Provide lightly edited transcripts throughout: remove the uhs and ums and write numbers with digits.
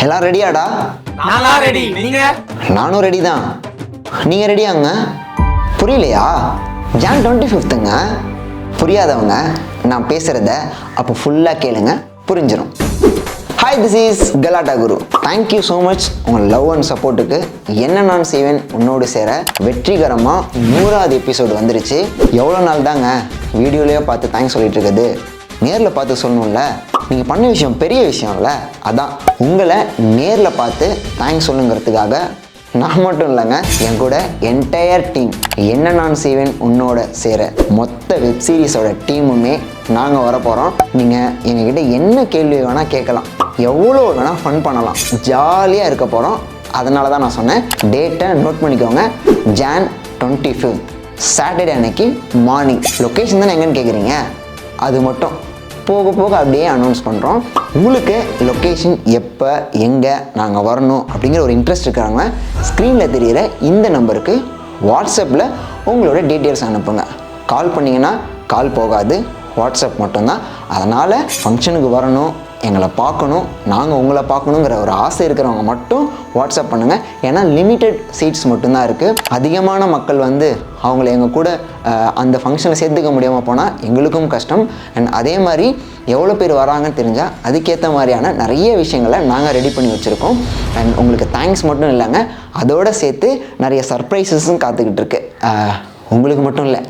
எல்லாம் ரெடியாடா? நானா ரெடி. நீங்க? நானும் ரெடி தான். நீங்க ரெடியாங்க? புரியலையா? ஜான் 25ங்க. புரியாதவங்க நான் பேசுறத அப்போ ஃபுல்லா கேளுங்க, புரிஞ்சிடும். ஹாய், திஸ் இஸ் கலாட்டா குரு. தேங்க்யூ ஸோ மச் உங்கள் லவ் அண்ட் சப்போர்ட்டுக்கு. என்ன நான் செய்வேன் உன்னோடு சேர வெற்றிகரமாக 100வது எபிசோடு வந்துருச்சு. எவ்வளோ நாள் தாங்க வீடியோலேயே பார்த்து தேங்க்ஸ் சொல்லிட்டு இருக்குது, நேரில் பார்த்து சொல்லணும்ல. நீங்கள் பண்ண விஷயம் பெரிய விஷயம்ல, அதான் உங்களை நேரில் பார்த்து தேங்க்ஸ் சொல்லுங்கிறதுக்காக நான் மட்டும் இல்லைங்க, என் கூட என்டையர் டீம் என்ன நான் செய்வேன் உன்னோட சேர மொத்த வெப் சீரிஸோட டீமுமே நாங்கள் வர போகிறோம். நீங்கள் எங்ககிட்ட என்ன கேள்வி வேணால் கேட்கலாம், எவ்வளோ வேணால் ஃபன் பண்ணலாம், ஜாலியாக இருக்க போகிறோம். அதனால தான் நான் சொன்னேன், டேட்டை நோட் பண்ணிக்கோங்க. ஜான் 25 சாட்டர்டே அன்னைக்கு மார்னிங். லொக்கேஷன் தானே எங்கன்னு கேட்குறீங்க, அது மட்டும் போக போக அப்படியே அனௌன்ஸ் பண்ணுறோம். உங்களுக்கு லொக்கேஷன் எப்போ எங்கே நாங்கள் வரணும் அப்படிங்கிற ஒரு இன்ட்ரெஸ்ட் இருக்கிறாங்க, ஸ்க்ரீனில் தெரிகிற இந்த நம்பருக்கு வாட்ஸ்அப்பில் உங்களோட டீட்டெயில்ஸ் அனுப்புங்க. கால் பண்ணிங்கன்னா கால் போகாது, வாட்ஸ்அப் மட்டும்தான். அதனால் ஃபங்க்ஷனுக்கு வரணும், எங்களை பார்க்கணும், நாங்கள் உங்களை பார்க்கணுங்கிற ஒரு ஆசை இருக்கிறவங்க மட்டும் வாட்ஸ்அப் பண்ணுங்கள். ஏன்னா லிமிட்டட் சீட்ஸ் மட்டும்தான் இருக்குது. அதிகமான மக்கள் வந்து அவங்கள எங்கள் கூட அந்த ஃபங்க்ஷனை சேர்த்துக்க முடியாமல் போனால் எங்களுக்கும் கஷ்டம். அண்ட் அதே மாதிரி எவ்வளோ பேர் வராங்கன்னு தெரிஞ்சால் அதுக்கேற்ற மாதிரியான நிறைய விஷயங்களை நாங்கள் ரெடி பண்ணி வச்சுருக்கோம். அண்ட் உங்களுக்கு தேங்க்ஸ் மட்டும் இல்லைங்க, அதோடு சேர்த்து நிறைய சர்ப்ரைசஸும் காத்துக்கிட்டு இருக்கு. உங்களுக்கு மட்டும் இல்லை,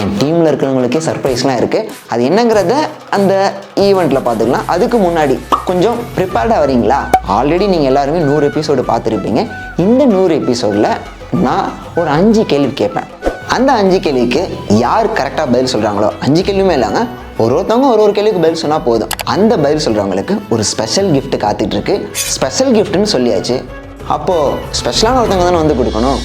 என் டீமில் இருக்கிறவங்களுக்கே சர்ப்ரைஸ்லாம் இருக்குது. அது என்னங்கிறத அந்த ஈவெண்ட்டில் பார்த்துக்கலாம். அதுக்கு முன்னாடி கொஞ்சம் ப்ரிப்பேர்டாக வரீங்களா? ஆல்ரெடி நீங்கள் எல்லாருமே 100 எபிசோடு பார்த்துருப்பீங்க. இந்த 100 எபிசோடில் நான் ஒரு 5 கேள்வி கேட்பேன். அந்த 5 கேள்விக்கு யார் கரெக்டாக பதில் சொல்கிறாங்களோ, 5 கேள்வியுமே இல்லைங்க, ஒருத்தவங்க ஒரு கேள்விக்கு பதில் சொன்னால் போதும். அந்த பதில் சொல்கிறவங்களுக்கு ஒரு ஸ்பெஷல் கிஃப்ட் காத்துட்ருக்கு. ஸ்பெஷல் கிஃப்ட்டுன்னு சொல்லியாச்சு, அப்போது ஸ்பெஷலான ஒருத்தவங்க தானே வந்து கொடுக்கணும்.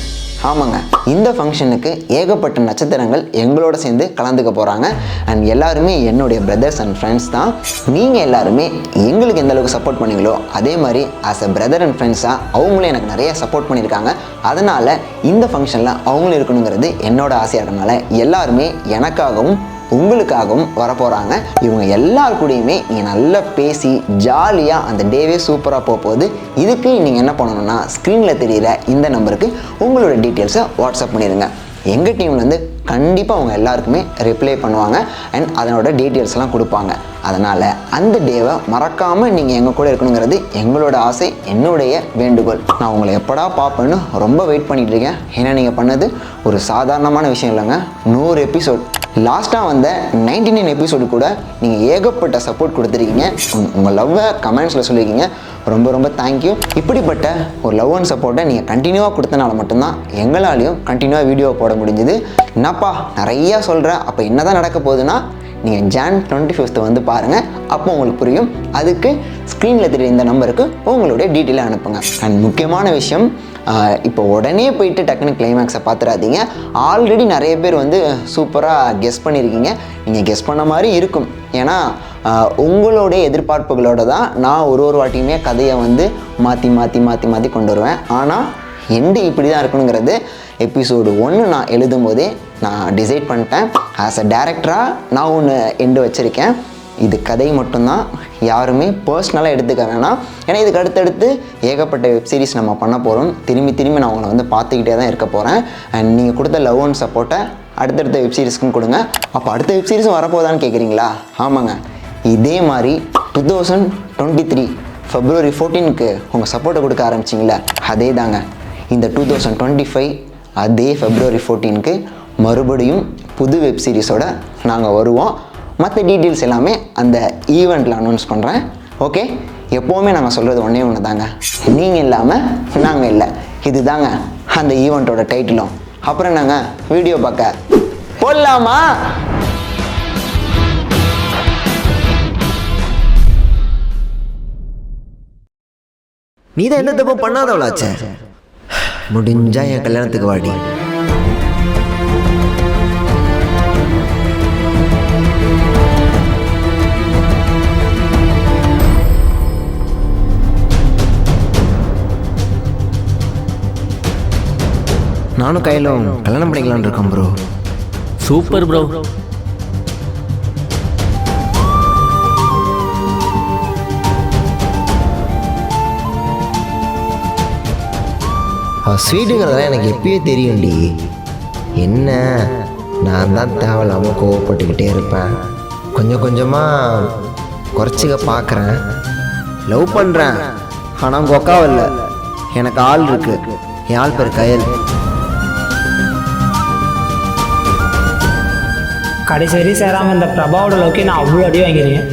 ஆமாங்க, இந்த ஃபங்க்ஷனுக்கு ஏகப்பட்ட நட்சத்திரங்கள் எங்களோட சேர்ந்து கலந்துக்க போகிறாங்க. அண்ட் எல்லாருமே என்னுடைய பிரதர்ஸ் அண்ட் ஃப்ரெண்ட்ஸ் தான். நீங்கள் எல்லாருமே எங்களுக்கு எந்த அளவுக்கு சப்போர்ட் பண்ணீங்களோ அதே மாதிரி ஆஸ் அ பிரதர் அண்ட் ஃப்ரெண்ட்ஸாக அவங்களும் எனக்கு நிறைய சப்போர்ட் பண்ணியிருக்காங்க. அதனால் இந்த ஃபங்க்ஷனில் அவங்களும் இருக்கணுங்கிறது என்னோட ஆசையாக இருக்கனால எல்லாருமே எனக்காகவும் உங்களுக்காகவும் வரப்போகிறாங்க. இவங்க எல்லார் கூடயுமே நீங்கள் நல்லா பேசி ஜாலியாக அந்த டேவே சூப்பராக போகுது. இதுக்கு நீங்கள் என்ன பண்ணணும்னா, ஸ்க்ரீனில் தெரிகிற இந்த நம்பருக்கு உங்களோட டீட்டெயில்ஸை வாட்ஸ்அப் பண்ணிடுங்க. எங்கள் டீம்லேருந்து கண்டிப்பாக அவங்க எல்லாருக்குமே ரிப்ளை பண்ணுவாங்க அண்ட் அதனோட டீட்டெயில்ஸ்லாம் கொடுப்பாங்க. அதனால் அந்த டேவை மறக்காமல் நீங்கள் எங்கள் கூட இருக்கணுங்கிறது எங்களோட ஆசை, என்னுடைய வேண்டுகோள். நான் உங்களை எப்படா பார்ப்பேன்னு ரொம்ப வெயிட் பண்ணிகிட்டு இருக்கேன். ஏன்னா நீங்கள் பண்ணது ஒரு சாதாரணமான விஷயம் இல்லைங்க. 100 எபிசோட், லாஸ்ட்டாக வந்த 99 எபிசோடு கூட நீங்கள் ஏகப்பட்ட சப்போர்ட் கொடுத்துருக்கீங்க. உங்கள் லவ்வை கமெண்ட்ஸில் சொல்லியிருக்கீங்க. ரொம்ப ரொம்ப தேங்க்யூ. இப்படிப்பட்ட ஒரு லவ் அண்ட் சப்போர்ட்டை நீங்கள் கண்டினியூவாக கொடுத்தனால மட்டும்தான் எங்களாலையும் கண்டினியூவாக வீடியோ போட முடிஞ்சுது. என்னப்பா நிறையா சொல்கிறேன், அப்போ என்ன தான் நடக்க போகுதுன்னா, நீங்கள் ஜான் 25 வந்து பாருங்கள், அப்போ உங்களுக்கு புரியும். அதுக்கு ஸ்க்ரீனில் தெரியுற இந்த நம்பருக்கு உங்களுடைய டீட்டெயிலை அனுப்புங்க. அண்ட் முக்கியமான விஷயம், இப்போ உடனே போயிட்டு டக்குன்னு கிளைமேக்ஸை பார்த்துடாதீங்க. ஆல்ரெடி நிறைய பேர் வந்து சூப்பராக கெஸ் பண்ணியிருக்கீங்க. நீங்கள் கெஸ் பண்ண மாதிரி இருக்கும். ஏன்னா உங்களுடைய எதிர்பார்ப்புகளோட தான் நான் ஒரு வாட்டியுமே கதையை வந்து மாற்றி மாற்றி மாற்றி மாற்றி கொண்டு வருவேன். ஆனால் எண்டு இப்படி தான் இருக்கணுங்கிறது எபிசோடு 1 நான் எழுதும் போதே நான் டிசைட் பண்ணிட்டேன். ஆஸ் அ டேரக்டராக நான் ஒன்று எண்டு வச்சுருக்கேன். இது கதை மட்டும்தான், யாருமே பர்சனலாக எடுத்துக்க வேணாம். ஏன்னா இதுக்கு அடுத்தடுத்து ஏகப்பட்ட வெப் சீரிஸ் நம்ம பண்ண போகிறோம். திரும்பி திரும்பி நான் உங்களை வந்து பார்த்துக்கிட்டே தான் இருக்க போகிறேன். அண்ட் நீங்கள் கொடுத்த லவ் அண்ட் சப்போர்ட்டை அடுத்தடுத்த வெப் சீரிஸ்க்கும் கொடுங்க. அப்போ அடுத்த வெப் சீரிஸும் வரப்போதான்னு கேட்குறீங்களா? ஆமாங்க, இதே மாதிரி 2023 February 14க்கு உங்கள் சப்போர்ட்டை கொடுக்க ஆரம்பிச்சிங்களே, அதே தாங்க இந்த 2025 அதே February 14க்கு மறுபடியும் புது வெப் சீரிஸோட நாங்கள் வருவோம். மற்ற டீட்டெயில்ஸ் எல்லாமே அந்த ஈவெண்ட்டில் அனௌன்ஸ் பண்ணுறேன். ஓகே, எப்போவுமே நாங்கள் சொல்கிறது ஒன்றே ஒன்று தாங்க, நீங்கள் இல்லாமல் நாங்கள் இல்லை. இது தாங்க அந்த ஈவெண்ட்டோட டைட்டிலும். அப்புறம் நாங்கள் வீடியோ பார்க்க போடலாமா? நீ தான் எந்த தப்பும் பண்ணாதவளாச்சே. முடிஞ்சா என் கல்யாணத்துக்கு வாடி. நானும் கையிலும் கல்யாணம் பண்ணிக்கலான்னு இருக்கேன் ப்ரோ. Super bro. அவன் ஸ்வீட்டுங்கிறதெல்லாம் எனக்கு எப்பயே தெரியும்டி. என்ன நான் தான் தேவையில்லாமல் கோவப்பட்டுக்கிட்டே இருப்பேன். கொஞ்சம் கொஞ்சமாக குறைச்சிக்க பார்க்குறேன். லவ் பண்ணுறேன், ஆனால் கொக்காவில்லை. எனக்கு ஆள் இருக்கு. என் ஆள் பேர் கயல். கடைசி வரை சேராமல் இந்த பிரபாவோட அளவுக்கு நான் அவ்வளோ அடி வாங்கிறேன்.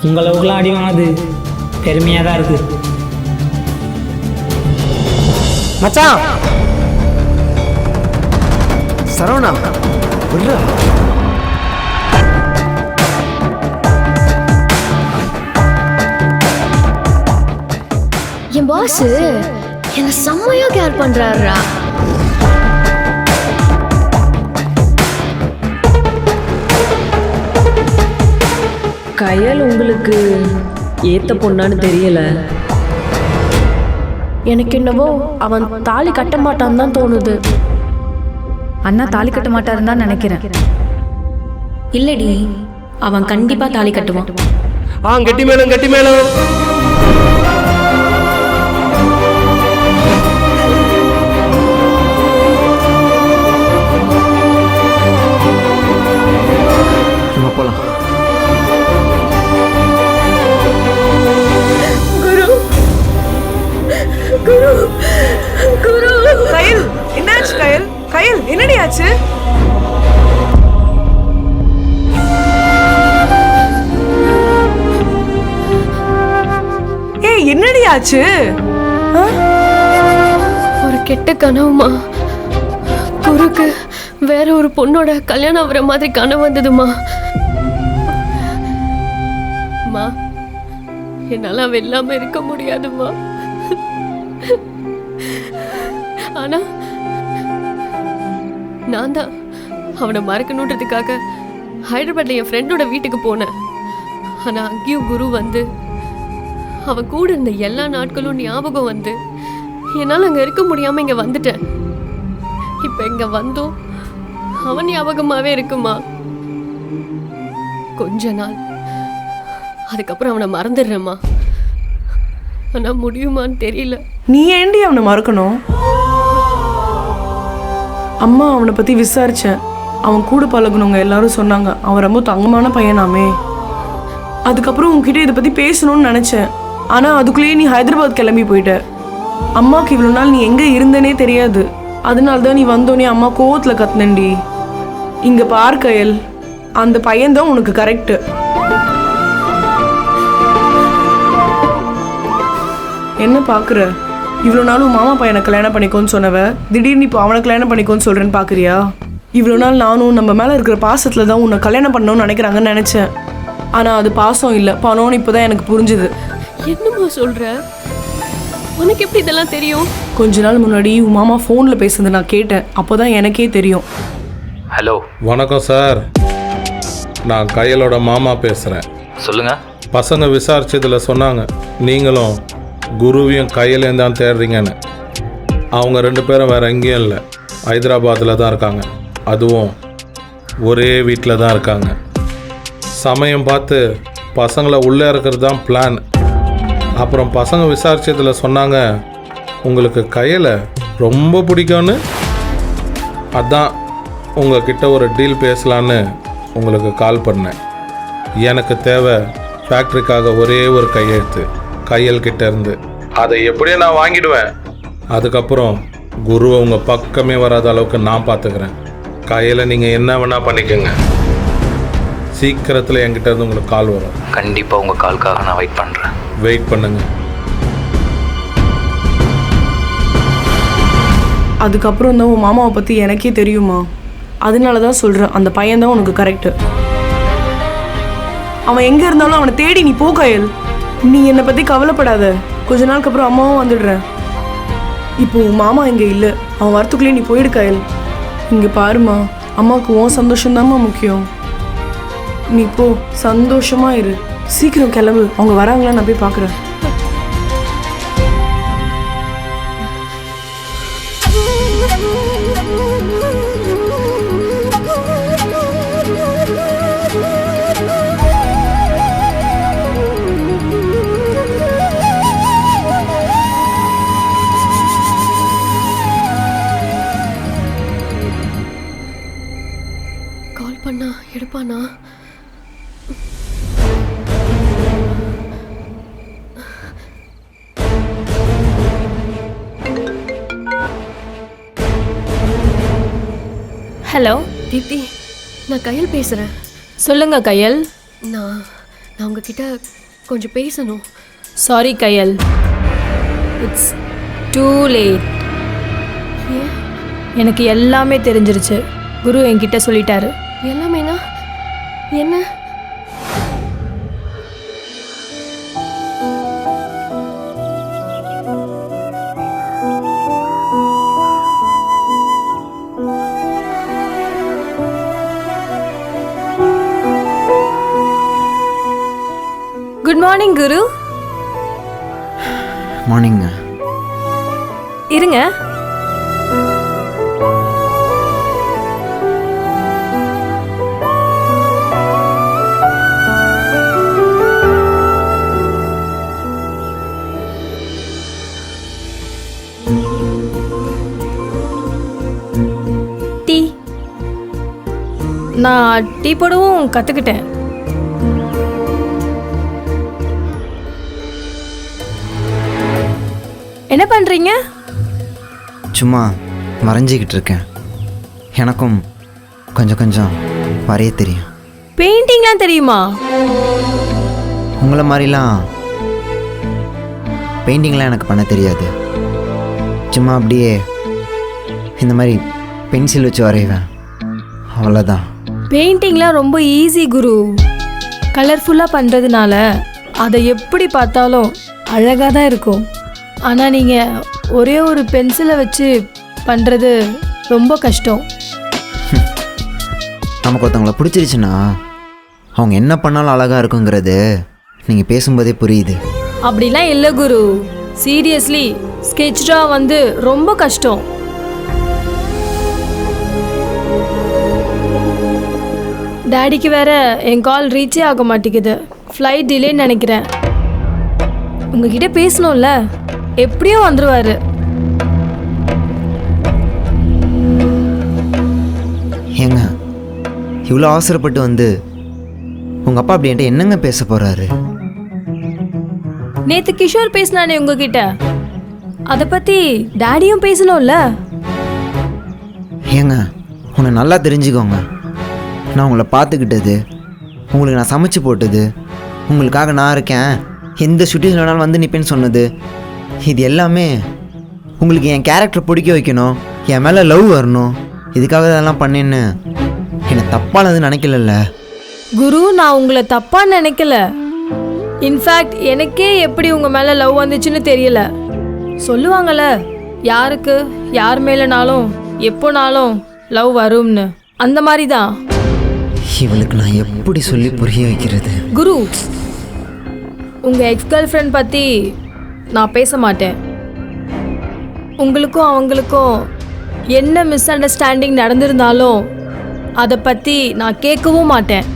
உங்கள் அளவுக்குலாம் அடி வாங்கினது பெருமையாக தான் இருக்குது மச்சான். சரவணா விட்றா. என் பாஸ் என்ன செம்மையா கேர் பண்றாருடா. கயல் உங்களுக்கு ஏத்த பொண்ணான்னு தெரியல. எனக்கு என்னவோ அவன் தாலி கட்ட மாட்டான்னு தான் தோணுது. அண்ணா தாலி கட்ட மாட்டாருன்னு தான் நினைக்கிறேன். இல்லடி, அவன் கண்டிப்பா தாலி கட்டுவான். கட்டி மேலும் கட்டி மேலும். நம்ம போகலாம். கயல், என்னாச்சு கயல்? கயல், என்னடி ஆச்சு? ஏய், என்னடி ஆச்சு? ஒரு கெட்ட கனவுமா. குருக்கு வேற ஒரு பொண்ணோட கல்யாணம் ஆகிற மாதிரி கனவு வந்ததுமா. அம்மா, என்னால அவ இல்லாம இருக்க முடியாதுமா. ஆனா நான் தான் அவனை மறக்கணுன்றதுக்காக ஹைதராபாத்ல என் ஃப்ரெண்டோட வீட்டுக்கு போனேன். ஆனா அங்கேயும் குரு வந்து அவன் கூட இருந்த எல்லா நாட்களும் ஞாபகம் வந்து என்னால் அங்கே இருக்க முடியாம இங்க வந்துட்டேன். இப்ப இங்க வந்தோம் அவன் ஞாபகமாவே இருக்குமா. கொஞ்ச நாள், அதுக்கப்புறம் அவனை மறந்துடுறேம்மா. ஆனா முடியுமான்னு தெரியல. நீ ஏண்டி அவனை மறக்கணும்? அம்மா அவனை பத்தி விசாரிச்சேன். அவன் கூட பழகணுங்க எல்லாரும் சொன்னாங்க அவன் ரொம்ப தங்கமான பையனாமே. அதுக்கப்புறம் உன்கிட்ட இதை பத்தி பேசணும்னு நினைச்சேன். ஆனா அதுக்குள்ளேயே நீ ஹைதராபாத் கிளம்பி போயிட்ட. அம்மாவுக்கு இவ்வளவு நாள் நீ எங்க இருந்தனே தெரியாது. அதனால்தான் நீ வந்தோடனே அம்மா கோவத்துல கத்துனண்டி. இங்க பார் கயல், அந்த பையன்தான் உனக்கு கரெக்ட். என்ன பாக்குற? இவ்வளோ நாளும் மாமா பையனை கல்யாணம் பண்ணிக்கோன்னு சொன்னவ திடீர்னு இப்போ அவனை கல்யாணம் பண்ணிக்கோன்னு சொல்றேன்னு பாக்குறியா? இவ்வளோ நாள் நானும் நம்ம மேல இருக்கிற பாசத்துல தான் உன்னை கல்யாணம் பண்ணணும்னு நினைக்கிறாங்கன்னு நினைச்சேன். ஆனா அது பாசம் இல்லை, பணம்னு இப்போதான் எனக்கு புரிஞ்சுது. என்னம்மா சொல்ற? உனக்கு எப்படி இதெல்லாம் தெரியும்? கொஞ்ச நாள் முன்னாடி உன் மாமா ஃபோன்ல பேசுனது நான் கேட்டேன். அப்போதான் எனக்கே தெரியும். ஹலோ, வணக்கம் சார். நான் கயலோட மாமா பேசுகிறேன். சொல்லுங்க. பசங்க விசாரிச்சதில் சொன்னாங்க நீங்களும் குருவையும் கையிலேயும் தான் தேடுறீங்கன்னு. அவங்க 2 பேரும் வேறு எங்கேயும் இல்லை, ஹைதராபாத்தில் தான் இருக்காங்க. அதுவும் ஒரே வீட்டில் தான் இருக்காங்க. சமயம் பார்த்து பசங்களை உள்ளே இருக்கிறது தான் பிளான். அப்புறம் பசங்க விசாரிச்சதில் சொன்னாங்க உங்களுக்கு கையில் ரொம்ப பிடிக்கும்னு. அதான் உங்ககிட்ட ஒரு டீல் பேசலான்னு உங்களுக்கு கால் பண்ணேன். எனக்கு தேவை ஃபேக்ட்ரிக்காக ஒரே ஒரு கையெழுத்து கையல்கிட்ட இருந்து. அதை எப்படியே நான் வாங்கிடுவேன். அதுக்கப்புறம் குருவை உங்கள் பக்கமே வராத அளவுக்கு நான் பார்த்துக்கிறேன். கையில் நீங்கள் என்ன வேணால் பண்ணிக்கோங்க. சீக்கிரத்தில் என்கிட்ட இருந்து உங்களுக்கு கால் வரும். கண்டிப்பாக உங்கள் கால்க்காக நான் வெயிட் பண்ணுறேன். வெயிட் பண்ணுங்க. அதுக்கப்புறம் தான் உன் மாமாவை பத்தி எனக்கே தெரியுமா. அதனால தான் சொல்றேன், அந்த பையன் தான் உனக்கு கரெக்ட். அவன் எங்க இருந்தாலும் அவனை தேடி நீ போ கயல். நீ என்னை பத்தி கவலைப்படாத. கொஞ்ச நாளுக்கு அப்புறம் அம்மாவும் வந்துடுறேன். இப்போ உன் மாமா இங்க இல்லை, அவன் வரத்துக்குள்ளே நீ போயிடு கயல். இங்க பாருமா, அம்மாவுக்கு உன் சந்தோஷம்தாம்மா முக்கியம். நீ போ, சந்தோஷமா இரு. சீக்கிரம் கிளம்பு, அவங்க வராங்களா நான் போய் பார்க்குறேன். ஹலோ தீப்தி, நான் கையல் பேசுகிறேன். சொல்லுங்க கயல். நான் நான் உங்ககிட்ட கொஞ்சம் பேசணும். Sorry Kayal, it's too late. ஏன்? எனக்கு எல்லாமே தெரிஞ்சிருச்சு. குரு என்கிட்ட சொல்லிட்டாரு. எல்லாமேனா என்ன? குட் மார்னிங் குரு. மார்னிங்க. இருங்க. டீ. நான் டீ போடவும் கற்றுக்கிட்டேன். என்ன பண்ணுறீங்க? சும்மா வரைஞ்சிக்கிட்டு இருக்கேன். எனக்கும் கொஞ்சம் கொஞ்சம் வரைய தெரியும். பெயிண்டிங்லாம் தெரியுமா? உங்களை மாதிரிலாம் பெயிண்டிங்லாம் எனக்கு பண்ண தெரியாது. சும்மா அப்படியே இந்த மாதிரி பென்சில் வச்சு வரைவேன், அவ்வளோதான். பெயிண்டிங்லாம் ரொம்ப ஈஸி குரு. கலர்ஃபுல்லாக பண்ணுறதுனால அதை எப்படி பார்த்தாலும் அழகாக தான் இருக்கும். ஆனால் நீங்கள் ஒரே ஒரு பென்சிலை வச்சு பண்ணுறது ரொம்ப கஷ்டம். நமக்கு ஒருத்தவங்களை பிடிச்சிருச்சுன்னா அவங்க என்ன பண்ணாலும் அழகாக இருக்குங்கிறது நீங்கள் பேசும்போதே புரியுது. அப்படிலாம் இல்லை குரு. சீரியஸ்லி ஸ்கெட்ச் ட்ரா வந்து ரொம்ப கஷ்டம். டேடிக்கு வேற என் கால் ரீச்சே ஆக மாட்டேங்குது. ஃப்ளைட் டிலேன்னு நினைக்கிறேன். உங்ககிட்ட பேசணும்ல, எப்படியும் வந்துடுவார். ஏங்க இவ்வளோ அவசரப்பட்டு வந்து உங்கள் அப்பா அப்படி என்கிட்ட என்னங்க பேச போகிறாரு? நேற்று கிஷோர் பேசினானே உங்ககிட்ட, அதை பற்றி டேடியும் பேசணும்ல. ஏங்க உன்னை நல்லா தெரிஞ்சுக்கோங்க. நான் உங்களை பார்த்துக்கிட்டது, உங்களுக்கு நான் சமைச்சு போட்டது, உங்களுக்காக நான் இருக்கேன், எந்த சுச்சுவேஷன் வேணாலும் வந்து நிற்பேன்னு சொன்னது, இது எல்லாமே உங்களுக்கு என் கேரக்டர் பிடிக்க வைக்கணும், என் மேலே லவ் வரணும், இதுக்காக இதெல்லாம் பண்ணேன்னு என்னை தப்பானது நினைக்கலல்ல. குரு, நான் உங்களை தப்பாக நினைக்கல. இன்ஃபேக்ட் எனக்கே எப்படி உங்கள் மேலே லவ் வந்துச்சுன்னு தெரியல. சொல்லுவாங்கள்ல, யாருக்கு யார் மேலேனாலும் எப்போனாலும் லவ் வரும்னு, அந்த மாதிரி தான். இவளுக்கு நான் எப்படி சொல்லி புரிய வைக்கிறது? குரு, உங்கள் எக்ஸ் கேர்ள் ஃப்ரெண்ட் பற்றி நான் பேச மாட்டேன். உங்களுக்கும் அவங்களுக்கும் என்ன மிஸ் அண்டர்ஸ்டாண்டிங் நடந்திருந்தாலும் அதை பற்றி நான் கேட்கவும் மாட்டேன்.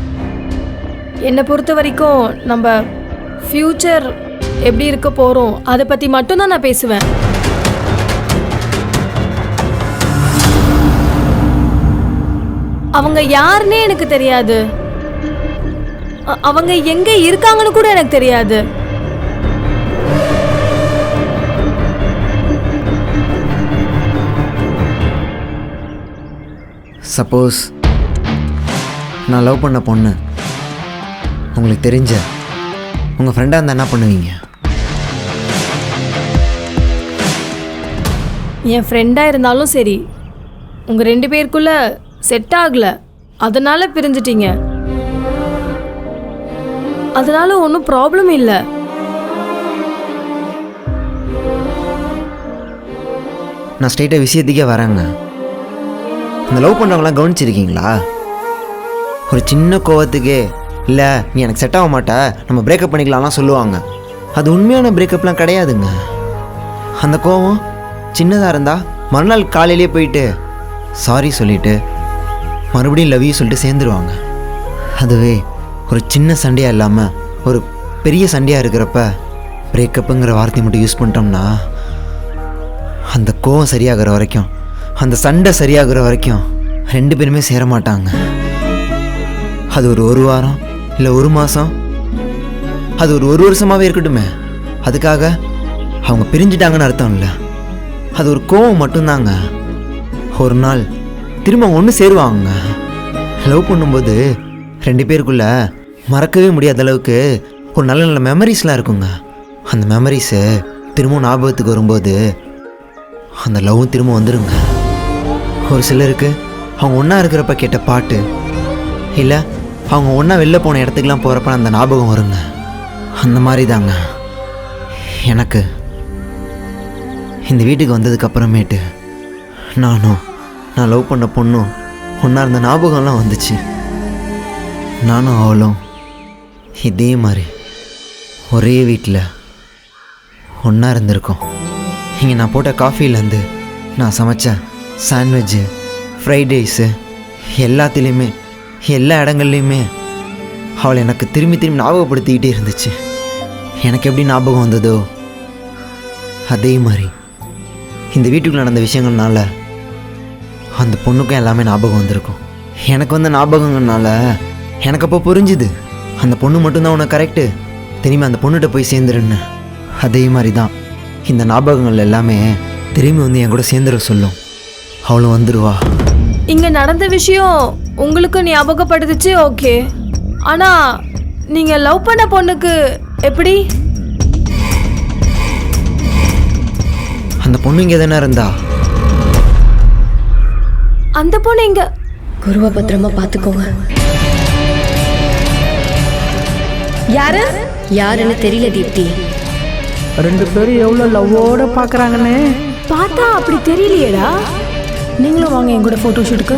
என்னை பொறுத்த வரைக்கும் நம்ம ஃப்யூச்சர் எப்படி இருக்க போகிறோம் அதை பற்றி மட்டும்தான் நான் பேசுவேன். அவங்க யாருன்னே எனக்கு தெரியாது. அவங்க எங்க இருக்காங்கன்னு கூட எனக்கு தெரியாது. சப்போஸ் நான் லவ் பண்ண பொண்ணு உங்களுக்கு தெரிஞ்ச உங்கள் ஃப்ரெண்டாக இருந்தால் என்ன பண்ணுவீங்க? என் ஃப்ரெண்டாக இருந்தாலும் சரி, உங்கள் 2 பேருக்குள்ள செட் ஆகலை, அதனால பிரிஞ்சிட்டீங்க. அதனால ஒன்றும் ப்ராப்ளம் இல்லை. நான் ஸ்ட்ரெயிட்டாக விஷயத்துக்கே வரேங்க. இந்த லவ் பண்ணுறவங்களாம் கவனிச்சிருக்கீங்களா? ஒரு சின்ன கோவத்துக்கே இல்லை நீ எனக்கு செட் ஆக மாட்டா, நம்ம பிரேக்கப் பண்ணிக்கலாம்லாம் சொல்லுவாங்க. அது உண்மையான பிரேக்கப்லாம் கிடையாதுங்க. அந்த கோவம் சின்னதாக இருந்தால் மறுநாள் காலையிலே போயிட்டு சாரி சொல்லிவிட்டு மறுபடியும் லவ் யூ சொல்லிட்டு சேர்ந்துருவாங்க. அதுவே ஒரு சின்ன சண்டையாக இல்லாமல் ஒரு பெரிய சண்டையாக இருக்கிறப்ப பிரேக்கப்புங்கிற வார்த்தையை மட்டும் யூஸ் பண்ணிட்டோம்னா அந்த கோவம் சரியாகிற வரைக்கும், அந்த சண்டை சரியாகிற வரைக்கும் 2 பேருமே சேர மாட்டாங்க. அது ஒரு வாரம் இல்லை 1 மாதம், அது ஒரு வருஷமாகவே இருக்கட்டுமே, அதுக்காக அவங்க பிரிஞ்சிட்டாங்கன்னு அர்த்தம் இல்லை. அது ஒரு கோவம் மட்டும்தாங்க. ஒரு நாள் திரும்ப அவங்க ஒன்று சேருவாங்க. லவ் பண்ணும்போது 2 பேருக்குள்ள மறக்கவே முடியாத அளவுக்கு ஒரு நல்ல நல்ல மெமரிஸ்லாம் இருக்குங்க. அந்த மெமரிஸு திரும்ப ஞாபகத்துக்கு வரும்போது அந்த லவ்வும் திரும்ப வந்துடுங்க. ஒரு சிலருக்கு அவங்க ஒன்றா இருக்கிறப்ப கேட்ட பாட்டு இல்லை அவங்க ஒன்றா வெளில போன இடத்துக்குலாம் போகிறப்ப அந்த ஞாபகம் வருங்க. அந்த மாதிரி தாங்க எனக்கு இந்த வீட்டுக்கு வந்ததுக்கப்புறமேட்டு நான் லவ் பண்ண பொண்ணும் ஒன்றா இருந்த ஞாபகம்லாம் வந்துச்சு. நானும் அவளும் இதே மாதிரி ஒரே வீட்டில் ஒன்றா இருந்திருக்கோம். இங்கே நான் போட்ட காஃபிலேருந்து நான் சமைச்ச சாண்ட்விட்சு, ஃப்ரைட் ரைஸு எல்லாத்துலேயுமே எல்லா இடங்கள்லையுமே அவளை எனக்கு திரும்பி திரும்பி ஞாபகப்படுத்திக்கிட்டே இருந்துச்சு. எனக்கு எப்படி ஞாபகம் வந்ததோ அதே மாதிரி இந்த வீட்டுக்குள்ள நடந்த விஷயங்கள்னால அந்த பொண்ணுக்கும் எல்லாமே ஞாபகம் வந்திருக்கும். எனக்கு வந்த ஞாபகங்கள்னால எனக்கு அப்போ புரிஞ்சுது அந்த பொண்ணு மட்டும்தான் உனக்கு கரெக்டு, திரும்பி அந்த பொண்ணுகிட்ட போய் சேர்ந்துருன்னு. அதே மாதிரி தான் இந்த ஞாபகங்கள் எல்லாமே திரும்பி வந்து என் கூட சேர்ந்துட சொல்லும். அவளும் வந்துடுவா. இங்க நடந்த விஷயம் உங்களுக்கு ஞாபகப்படுத்துச்சு, ஓகே. ஆனா நீங்க லவ் பண்ண பொண்ணுக்கு எப்படி? அந்த பொண்ணு இங்கே தானே இருந்தா. அந்த பொண்ணு இங்க. குருவை பத்திரமா பார்த்துக்கோங்க. யாருன்னு தெரியல தீப்தி. 2 பேரும் எவ்வளோ லவ்வோட பார்க்குறாங்கன்னு பார்த்தா அப்படி தெரியலையேடா. நீங்களும் வாங்க என் கூட ஃபோட்டோ ஷூட்டுக்கு.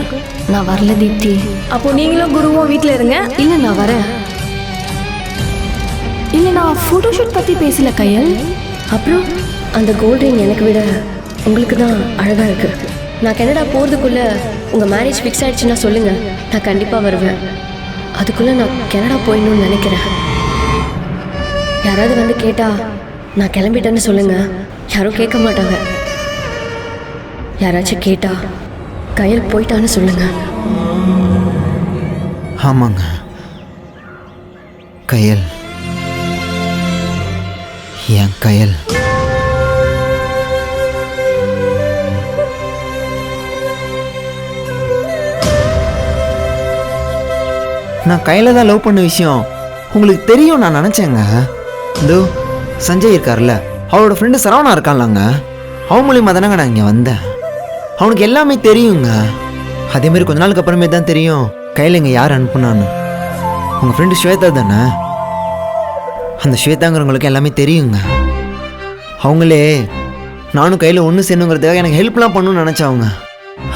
நான் வரல தீப்தி. அப்போ நீங்களும் குருவும் வீட்டில் இருங்க. இல்லை நான் வரேன். இல்லை நான் ஃபோட்டோ ஷூட் பற்றி பேசல கையல். அப்புறம் அந்த கோல்ட் ரிங் எனக்கு விட உங்களுக்கு தான் அழகாக இருக்கு. நான் கனடா போகிறதுக்குள்ளே உங்கள் மேரேஜ் ஃபிக்ஸ் ஆகிடுச்சுன்னா சொல்லுங்கள், நான் கண்டிப்பாக வருவேன். அதுக்குள்ளே நான் கனடா போயிடணும்னு நினைக்கிறேன். யாராவது வந்து கேட்டால் நான் கிளம்பிட்டேன்னு சொல்லுங்கள். யாரும் கேட்க மாட்டாங்க. யாராச்சும் கேட்டா கையல் போயிட்டான்னு சொல்லுங்கள். ஆமாங்க கையல், என் கையல். நான் கையில் தான் லவ் பண்ண விஷயம் உங்களுக்கு தெரியும் நான் நினச்சேங்க. இதோ சஞ்சய் இருக்கார்ல, அவரோட ஃப்ரெண்டு சரவணா இருக்கான்லங்க, அவன் மூலியமாக தானேங்க நான் இங்கே வந்தேன். அவனுக்கு எல்லாமே தெரியுங்க. அதேமாரி கொஞ்ச நாளுக்கு அப்புறமே தான் தெரியும் கையில் இங்கே யார் அனுப்புனான்னு. உங்கள் ஃப்ரெண்டு ஸ்வேதா தானே, அந்த ஸ்வேதாங்கிறவங்களுக்கு எல்லாமே தெரியுங்க. அவங்களே நானும் கையில் ஒன்று சேரணுங்கிறதுக்காக எனக்கு ஹெல்ப்லாம் பண்ணணும்னு நினச்சவங்க.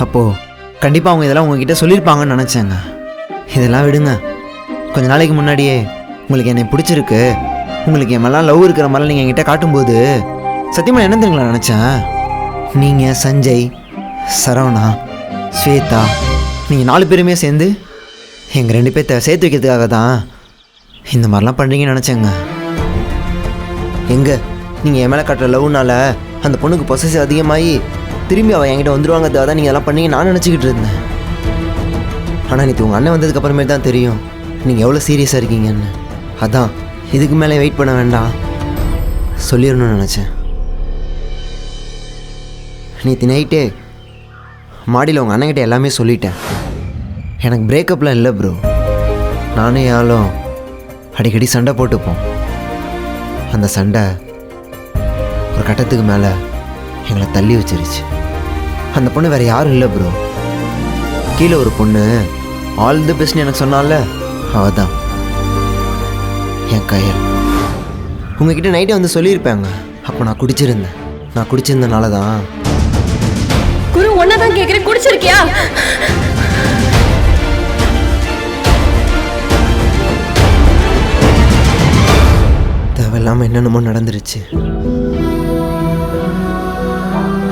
அப்போது கண்டிப்பாக அவங்க இதெல்லாம் உங்ககிட்ட சொல்லியிருப்பாங்கன்னு நினச்சேங்க. இதெல்லாம் விடுங்க. கொஞ்ச நாளைக்கு முன்னாடியே உங்களுக்கு என்னை பிடிச்சிருக்கு, உங்களுக்கு என் மேலாம் லவ் இருக்கிற மாதிரிலாம் நீங்கள் என்கிட்ட காட்டும்போது சத்தியமாக என்ன தெரியுங்களா நினச்சேன், நீங்கள் சஞ்சய், சரவணா, ஸ்வேதா நீங்கள் 4 பேருமே சேர்ந்து எங்கள் 2 பேர்த்த சேர்த்து வைக்கிறதுக்காக தான் இந்த மாதிரிலாம் பண்ணுறீங்கன்னு நினச்சேங்க. எங்கே நீங்கள் என் மேலே காட்டுற லவ்னால அந்த பொண்ணுக்கு பொசசிவ் அதிகமாகி திரும்பி அவள் என்கிட்ட வந்துடுவாங்கிறதுக்காக தான் நீங்கள் எல்லாம் பண்ணீங்க நான் நினச்சிக்கிட்டு இருந்தேன். ஆனால் நேற்று உங்கள் அண்ணன் வந்ததுக்கப்புறமே தான் தெரியும் நீங்கள் எவ்வளோ சீரியஸாக இருக்கீங்கன்னு. அதான் இதுக்கு மேலே வெயிட் பண்ண வேண்டாம், சொல்லிடணும்னு நினச்சேன். நேற்று நைட்டே மாடியில் உங்கள் அண்ணன்கிட்ட எல்லாமே சொல்லிட்டேன். எனக்கு பிரேக்கப்லாம் இல்லை ப்ரோ, நானும் யாரும் அடிக்கடி சண்டை போட்டுப்போம். அந்த சண்டை ஒரு கட்டத்துக்கு மேலே எங்களை தள்ளி வச்சிருச்சு. அந்த பொண்ணு வேறு யாரும் இல்லை ப்ரோ, கீழே ஒரு பொண்ணு ஆல் தி பெஸ்ட்னு எனக்கு சொன்னால அவள் தான் என் கையல். உங்ககிட்ட நைட்டே வந்து சொல்லியிருப்பாங்க. அப்போ நான் குடிச்சிருந்தனால தான். குரு ஒன்னதான் கேட்குறேன், குடிச்சிருக்கியா? தேவையில்லாமல் என்னென்னமோ நடந்துருச்சு.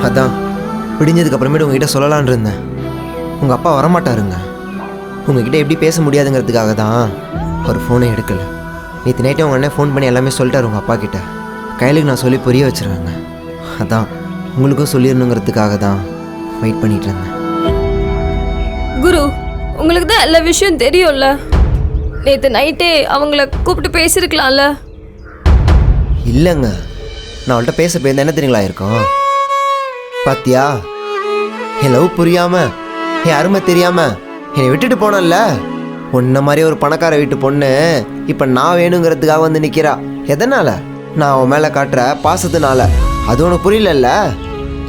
அதான் விடிஞ்சதுக்கு அப்புறமேட்டு உங்ககிட்ட சொல்லலான் இருந்தேன். உங்கள் அப்பா வரமாட்டாருங்க, உங்ககிட்ட எப்படி பேச முடியாதுங்கிறதுக்காக தான் அவர் ஃபோனை எடுக்கலை. நேற்று நைட்டே உங்கள் அண்ணன் ஃபோன் பண்ணி எல்லாமே சொல்லிட்டார் உங்கள் அப்பா கிட்ட. கையிலுக்கு நான் சொல்லி புரிய வச்சுருவேங்க. அதான் உங்களுக்கும் சொல்லிடணுங்கிறதுக்காக தான் வெயிட் பண்ணிகிட்டு இருந்தேன். குரு, உங்களுக்கு தான் எல்லா விஷயம் தெரியும்ல. நேற்று நைட்டே அவங்கள கூப்பிட்டு பேசியிருக்கலாம்ல. இல்லைங்க, நான் அவள்கிட்ட பேச போயிருந்தேன் என்ன தெரியுங்களா இருக்கும். பாத்தியா, என் லவ் புரியாமல் என் அருமை தெரியாமல் என்னை விட்டுட்டு போனல்ல, உன்ன மாதிரி ஒரு பணக்கார வீட்டு பொண்ணு இப்போ நான் வேணுங்கிறதுக்காக வந்து நிற்கிறா. எதனால்? நான் அவன் மேலே காட்டுற பாசத்தினால. அது உனக்கு புரியலல்ல?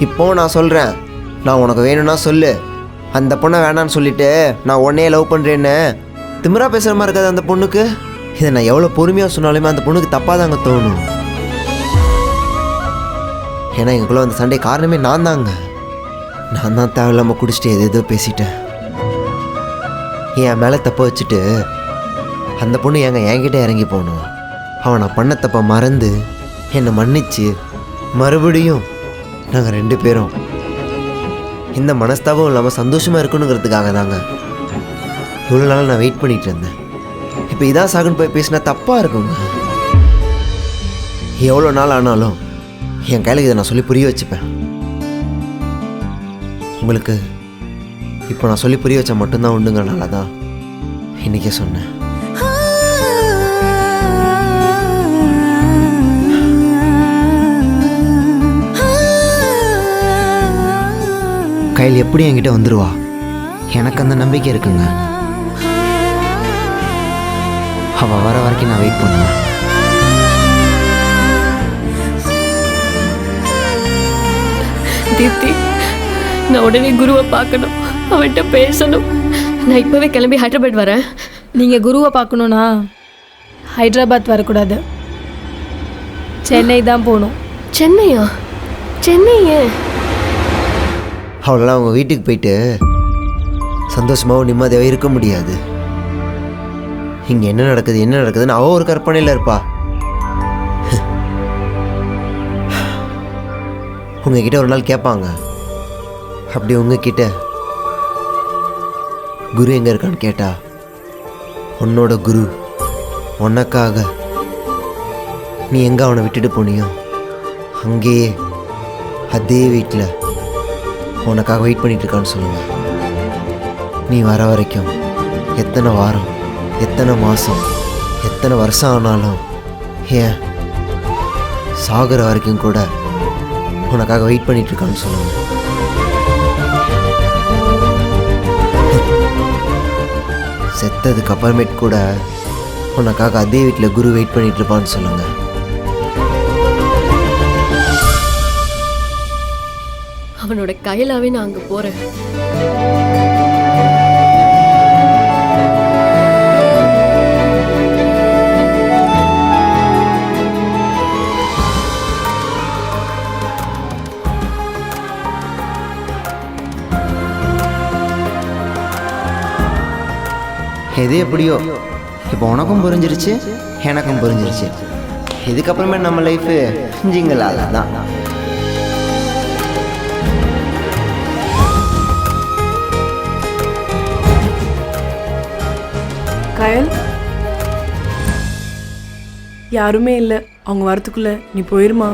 இப்போ நான் சொல்கிறேன், நான் உனக்கு வேணும்னா சொல்லு. அந்த பொண்ணை வேணான்னு சொல்லிட்டு நான் உன்னையே லவ் பண்ணுறேன்னு திமிரா பேசுகிற மாதிரி இருக்காது அந்த பொண்ணுக்கு. இதை நான் எவ்வளோ பொறுமையாக சொன்னாலுமே அந்த பொண்ணுக்கு தப்பாக தாங்க தோணும். ஏன்னா எங்களுக்குள்ள அந்த சண்டை காரணமே நான் தாங்க. நான் தான் தேவையில்லாமல் குடிச்சிட்டு எதோ பேசிட்டேன். என் மேலே தப்பை வச்சுட்டு அந்த பொண்ணு என்கிட்ட இறங்கி போகணும். அவன் நான் பண்ண தப்பை மறந்து என்னை மன்னிச்சு மறுபடியும் நாங்கள் 2 பேரும் இந்த மனஸ்தாபம் இல்லாமல் சந்தோஷமாக இருக்கணுங்கிறதுக்காக தாங்க இவ்வளோ நாள் நான் வெயிட் பண்ணிகிட்டு இருந்தேன். இப்போ இதான் சாகுன்னு போய் பேசினா தப்பாக இருக்குங்க. எவ்வளோ நாள் ஆனாலும் என் கையில் இதை நான் சொல்லி புரிய வச்சுப்பேன். உங்களுக்கு இப்போ நான் சொல்லி புரிய வச்சா மட்டும்தான் உண்டுங்கிறனால தான் இன்றைக்கே சொன்னேன். கையில் எப்படி என்கிட்ட வந்துடுவா, எனக்கு அந்த நம்பிக்கை இருக்குங்க. அவள் வர வரைக்கும் நான் வெயிட் பண்ணுவேன். தீப்தி, நான் உடனே குருவை பார்க்கணும், அவன்கிட்ட பேசணும். நான் இப்போவே கிளம்பி ஹைதராபாத் வரேன். நீங்கள் குருவை பார்க்கணுன்னா ஹைதராபாத் வரக்கூடாது, சென்னை தான் போகணும். சென்னையா? சென்னை ஏன்? அவளெல்லாம் அவங்க வீட்டுக்கு போயிட்டு சந்தோஷமாகவும் நிம்மதியாக இருக்க முடியாது. இங்கே என்ன நடக்குதுன்னு அவள் ஒரு கற்பனையில் இருப்பா. உங்ககிட்ட ஒரு நாள் கேட்பாங்க, அப்படி உங்ககிட்ட குரு எங்கே இருக்கான்னு கேட்டா, உன்னோட குரு உனக்காக நீ எங்கே அவனை விட்டுட்டு போனியோ அங்கேயே அதே வீட்டில் உனக்காக வெயிட் பண்ணிட்டு இருக்கான்னு சொல்லுங்கள். நீ வர வரைக்கும் எத்தனை வாரம், எத்தனை மாதம், எத்தனை வருஷம் ஆனாலும், ஏன் சாகுற வரைக்கும் கூட உனக்காக வெயிட் பண்ணிட்டு இருக்கான்னு சொல்லுங்கள். செத்ததுக்கு அப்புறமேட்டு கூட உனக்காக அதே வீட்டில் குரு வெயிட் பண்ணிட்டு இருப்பான்னு சொல்லுங்கள். அவனோட கையிலாவே நான் அங்கே போகிறேன். எது எப்படியோ இப்போ உனக்கும் புரிஞ்சிருச்சு, எனக்கும் புரிஞ்சிருச்சு. இதுக்கப்புறமே நம்ம லைஃபு ஜிங்கலால தான். கயல், யாருமே இல்லை. அவங்க வரத்துக்குள்ள நீ போயிருமா?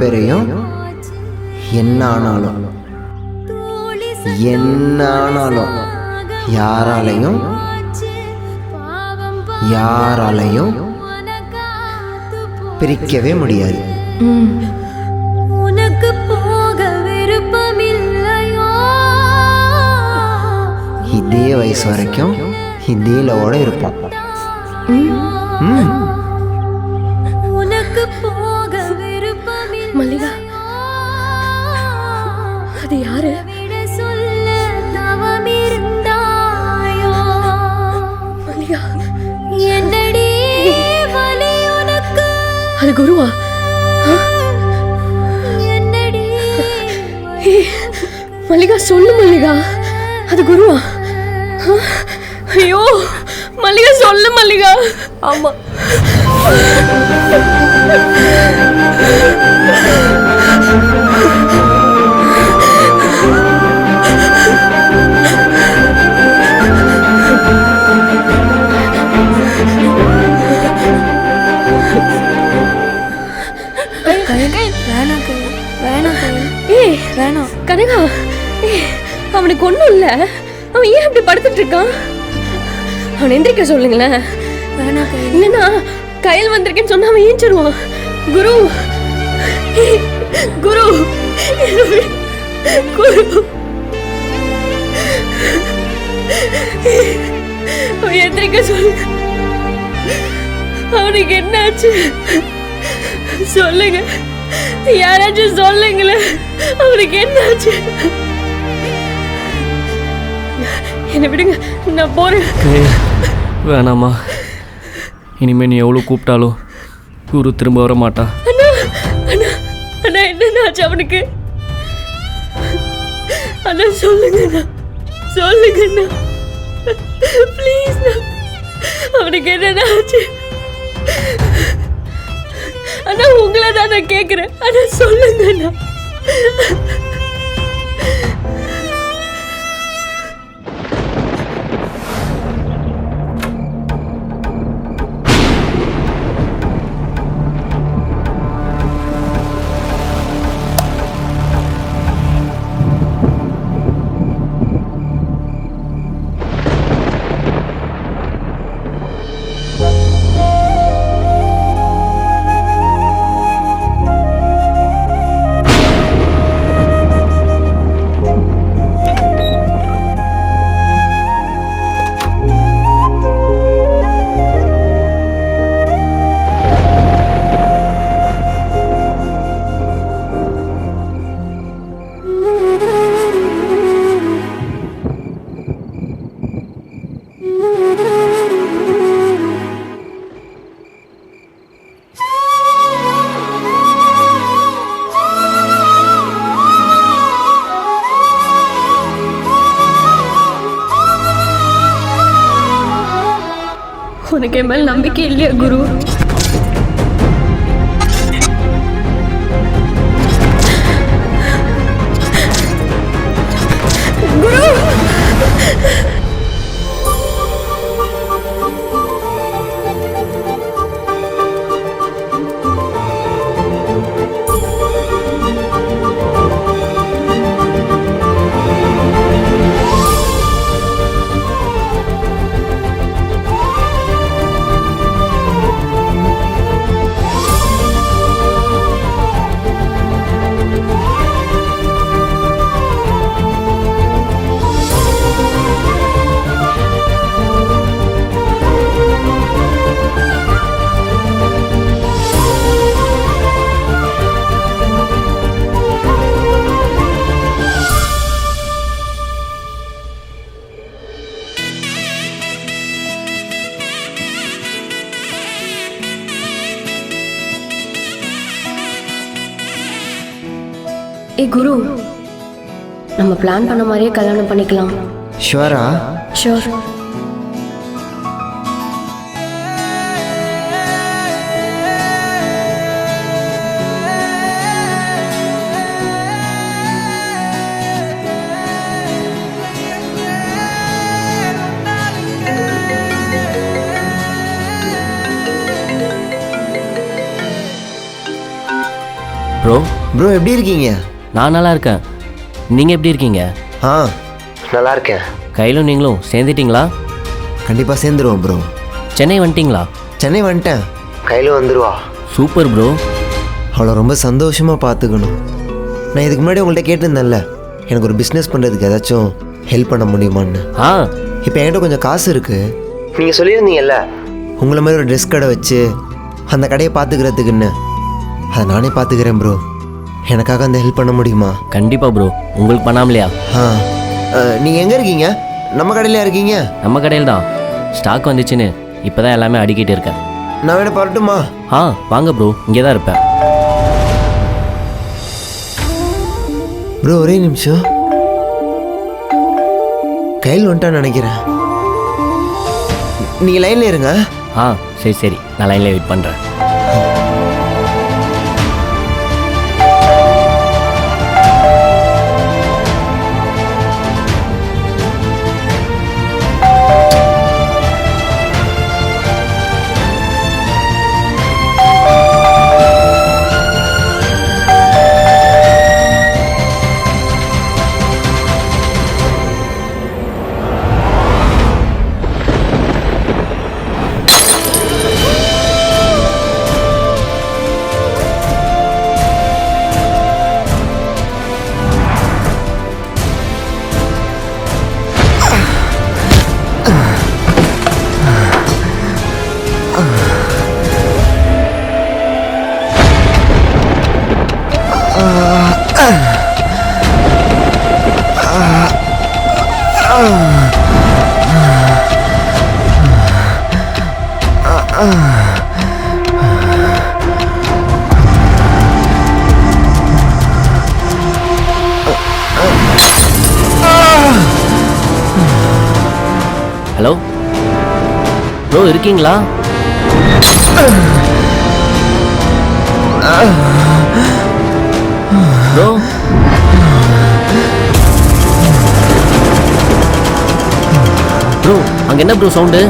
பேரையும் என்ன ஆனாலும் யாராலையும் பிரிக்கவே முடியாது. உனக்கு போக விருப்பமில்லையோ? இதே வயசு வரைக்கும் இதே லவோட இருப்போம். உனக்கு போக விருப்பமில்லை. மல்லிகா, அது யாரு? சொல்ல தவம் இருந்தாயோ? மல்லிகா, என்னடி வலி உனக்கு? அது குருவா? என்னடி? மல்லிகா சொல்லு மல்லிகா, அது குருவா? ஐயோ மல்லிகா சொல்லு மல்லிகா. ஆமா. கனகா, அவனுக்கு ஒண்ணும் இல்ல. அவன் ஏன் அப்படி படுத்துட்டு இருக்கான்? அவன் எந்திரிக்க சொல்லுங்களேன். இல்லைன்னா கையில் வந்திருக்கேன்னு சொன்னா அவன் ஏஞ்சிருவான். குரு, குரு, குரு, அவன் எந்திரிக்க சொல்லுங்க. அவனுக்கு என்னாச்சு சொல்லுங்க, யாராச்சும் சொல்லுங்களேன். அவனுக்கு என்னாச்சு? என்ன விடுங்க, நான் போறேன். வேணாமா, இனிமே நீ எவ்வளோ கூப்பிட்டாலும் குரு திரும்ப வர மாட்டா. அண்ணா, அண்ணா, அண்ணா, என்ன ஆச்சு அவனுக்கு? அண்ணா சொல்லுங்க, சொல்லுங்க ப்ளீஸ். அவனுக்கு என்ன ஆச்சு? அண்ணா உங்களை தான் நான் கேட்குறேன். அண்ணா சொல்லுங்க அண்ணா. உனக்கு என் மேல் நம்பிக்கை இல்லையா குரு? குரு, குரு, நம்ம பிளான் பண்ண மாதிரியே கல்யாணம் பண்ணிக்கலாம். ஷுவரா? ஷுவர். ப்ரோ, ப்ரோ எப்படி இருக்கீங்க? நான் நல்லா இருக்கேன். நீங்கள் எப்படி இருக்கீங்க? ஆ நல்லா இருக்கேன். கையிலும் நீங்களும் சேர்ந்துட்டீங்களா? கண்டிப்பாக சேர்ந்துருவோம் ப்ரோ. சென்னை வந்துட்டிங்களா? சென்னை வந்துட்டேன். கையில் வந்துருவா. Super bro. அவளை ரொம்ப சந்தோஷமாக பார்த்துக்கணும். நான் இதுக்கு முன்னாடி உங்கள்கிட்ட கேட்டிருந்தேன்ல, எனக்கு ஒரு பிஸ்னஸ் பண்ணுறதுக்கு ஏதாச்சும் ஹெல்ப் பண்ண முடியுமான்னு. இப்போ என்கிட்ட கொஞ்சம் காசு இருக்குது. நீங்கள் சொல்லியிருந்தீங்கல்ல உங்களை மாதிரி ஒரு ட்ரெஸ் கடை வச்சு அந்த கடையை பார்த்துக்கிறதுக்குன்னு. அதை நானே பார்த்துக்கிறேன் ப்ரோ. எனக்காக அந்த ஹெல்ப் பண்ண முடியுமா? கண்டிப்பாக ப்ரோ. உங்களுக்கு பண்ணாமலையா? நீங்கள் எங்கே இருக்கீங்க? நம்ம கடையில் இருக்கீங்க? நம்ம கடையில் தான். ஸ்டாக் வந்துச்சுன்னு இப்போ தான் எல்லாமே அடிக்கிட்டு இருக்கேன். நான் வேணா வரட்டுமா? வாங்க ப்ரோ, இங்கே தான் இருப்பேன். ப்ரோ ஒரே நிமிஷம். கையில் வந்துட்டான்னு நினைக்கிறேன். நீங்கள் லைனில் இருங்க. சரி சரி, நான் லைனில் வெயிட் பண்ணுறேன். ஹலோ ப்ரோ, இருக்கீங்களா? ப்ரோ ப்ரோ அங்கே என்ன ப்ரோ சவுண்டு?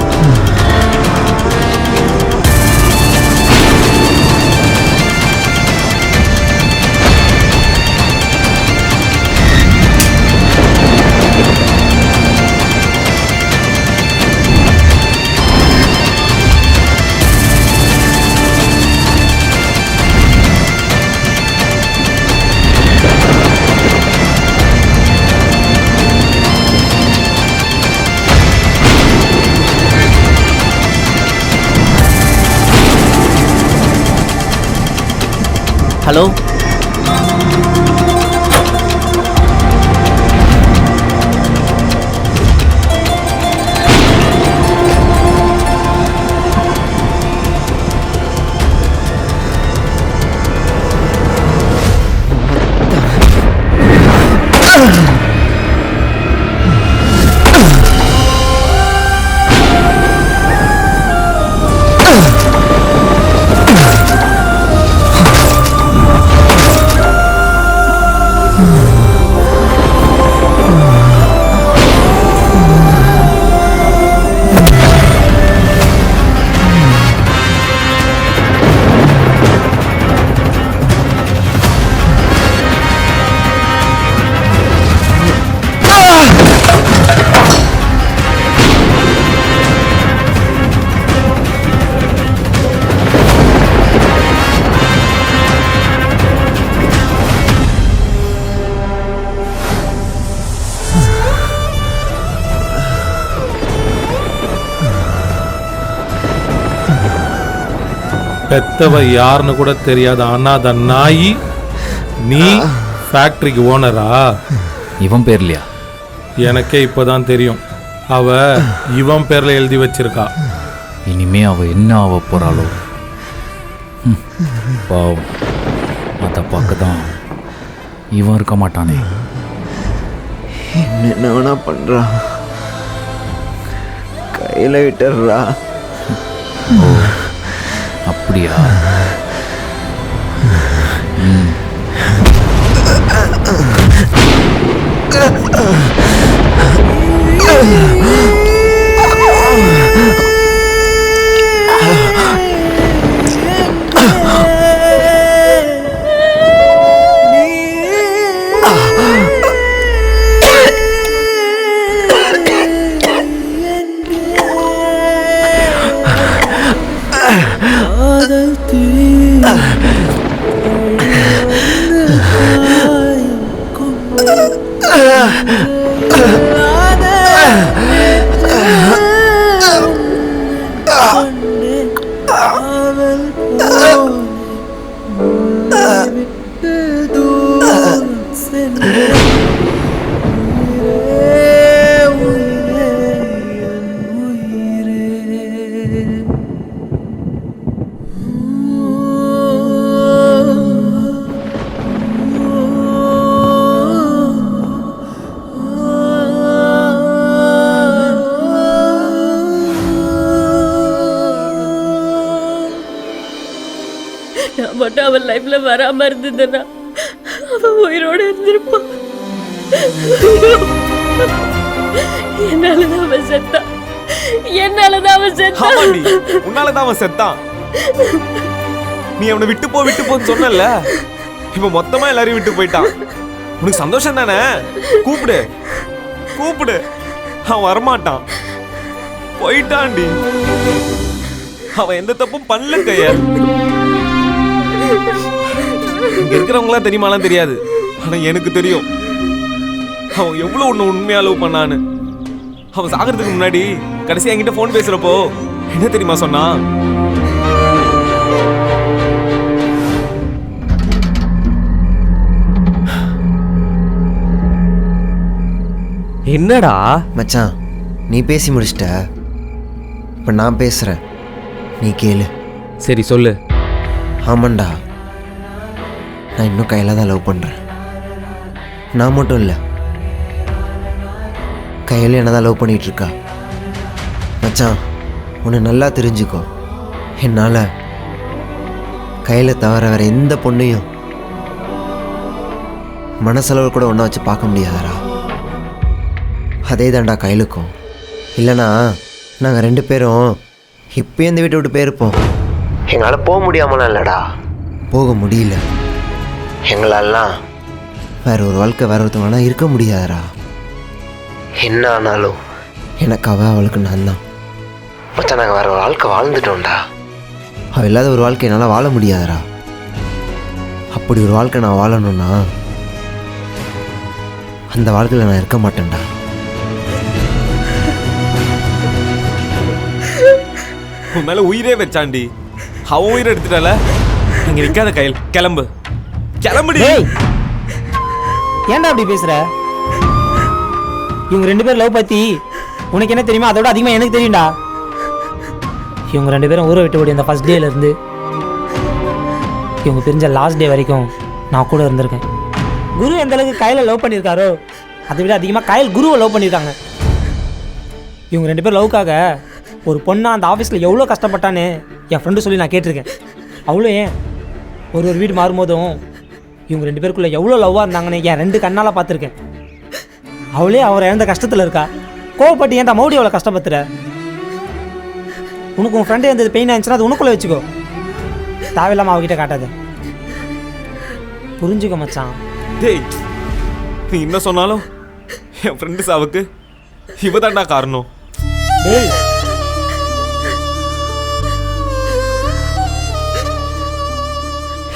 ஹலோ பெத்தவ யாருன்னு கூட தெரியாத அனாத நாயி நீ ஃபேக்டரிக்கு ஓனரா? இவன் பேர்லையா? எனக்கே இப்போதான் தெரியும். அவ இவன் பேர்ல எழுதி வச்சிருக்கா. இனிமே அவ என்ன ஆக போறாளோ? பாவம், அதை பார்க்க தான் இவன் இருக்க மாட்டானே. என்ன வேணா பண்றா, கையில விட்டுறா. அப்படியா? நான் மட்டும் அவன் லைஃப்ல வராம இருந்ததுன்னா அவன் உயிரோட இருந்திருப்பான். என்னாலதான் அவன் செத்தான். என்னாலதான் அவன் செத்தான். உன்னாலதான் அவன் செத்தான். நீ அவனை விட்டு போன்னு சொன்னல, இப்ப மொத்தமா எல்லாரையும் விட்டு போயிட்டான். உனக்கு சந்தோஷம் தானே? கூப்பிடு. அவன் வரமாட்டான், போயிட்டான்டி. அவன் எந்த தப்பும் பண்ணல கையல். இங்க இருக்கிறவங்களாம் தெரியுமாலாம் தெரியாது, ஆனா எனக்கு தெரியும் அவன் எவ்வளவு உன்னை உண்மையா லவ் பண்ணான்னு. அவன் சாகிறதுக்கு முன்னாடி கடைசி என்கிட்ட போன் பேசுறப்போ என்ன தெரியுமா சொன்னா? என்னடா மச்சான், நீ பேசி முடிச்சிட்ட, இப்போ நான் பேசுகிறேன், நீ கேளு. சரி சொல்லு. ஆமாண்டா, நான் இன்னும் கையில் தான் லவ் பண்ணுறேன். நான் மட்டும் இல்லை, கையில் என்ன தான் லவ் பண்ணிகிட்ருக்கா. மச்சான், உன்னை நல்லா தெரிஞ்சுக்கோ, என்னால் கையில் தவிர வேறு எந்த பொண்ணையும் மனசளவு கூட ஒன்றா வச்சு பார்க்க முடியாதரா. அதே தாண்டா கையிலுக்கும். இல்லைனா நாங்கள் 2 பேரும் இப்போயும் இந்த வீட்டை விட்டு போயிருப்போம். எங்களால் போக முடியாமலாம் இல்லைடா, போக முடியல. எங்களாலாம் வேற ஒரு வாழ்க்கை வேற ஒருத்தவங்களாம் இருக்க முடியாதரா. என்ன ஆனாலும் எனக்கு அவளுக்கு நான் தான் மச்சான். நாங்கள் வேற ஒரு வாழ்க்கை வாழ்ந்துட்டோம்டா. அவள் இல்லாத ஒரு வாழ்க்கை என்னால் வாழ முடியாதரா. அப்படி ஒரு வாழ்க்கை நான் வாழணும்னா அந்த வாழ்க்கையில் நான் இருக்க மாட்டேன்டா. உன் மேல உயிரே வச்சாண்டி, அவன் உயிரை எடுத்துட்டால. இங்க நிக்காத கையில், கிளம்புடி. ஏன்டா அப்படி பேசுற? இவங்க 2 பேரும் லவ் பத்தி உனக்கு என்ன தெரியுமா? அதோட அதிகமாக எனக்கு தெரியும்டா. இவங்க 2 பேரும் ஊரை விட்டு ஓடி அந்த ஃபர்ஸ்ட் டேல இருந்து இவங்க பிரிஞ்ச லாஸ்ட் டே வரைக்கும் நான் கூட இருந்திருக்கேன். குரு எந்த அளவுக்கு கையில் லவ் பண்ணியிருக்காரோ அதை விட அதிகமாக கையில் குருவை லவ் பண்ணியிருக்காங்க. இவங்க 2 பேரும் லவ்க்காக ஒரு பொண்ணா அந்த ஆஃபீஸில் எவ்வளோ கஷ்டப்பட்டான்னு என் ஃப்ரெண்டு சொல்லி நான் கேட்டிருக்கேன். அவ்வளோ ஏன் ஒரு வீடு மாறும்போதும் இவங்க 2 பேருக்குள்ளே எவ்வளோ லவ்வாக இருந்தாங்கன்னு என் 2 கண்ணால் பார்த்துருக்கேன். அவளே அவரை இழந்த கஷ்டத்தில் இருக்கா. கோவப்பட்டு ஏன்டா மௌடி அவளை கஷ்டப்படுத்துற? உனக்கு உன் ஃப்ரெண்டு இருந்தது பெயின் ஆச்சுன்னா அது உனக்குள்ளே வச்சுக்கோ, தேவையில்லாமல் அவகிட்ட காட்டாத. புரிஞ்சுக்கோ மச்சான். டேய், நீ என்ன சொன்னாலும் என் ஃப்ரெண்டு சாவுக்கு இவ தாண்டா காரணம். டேய்,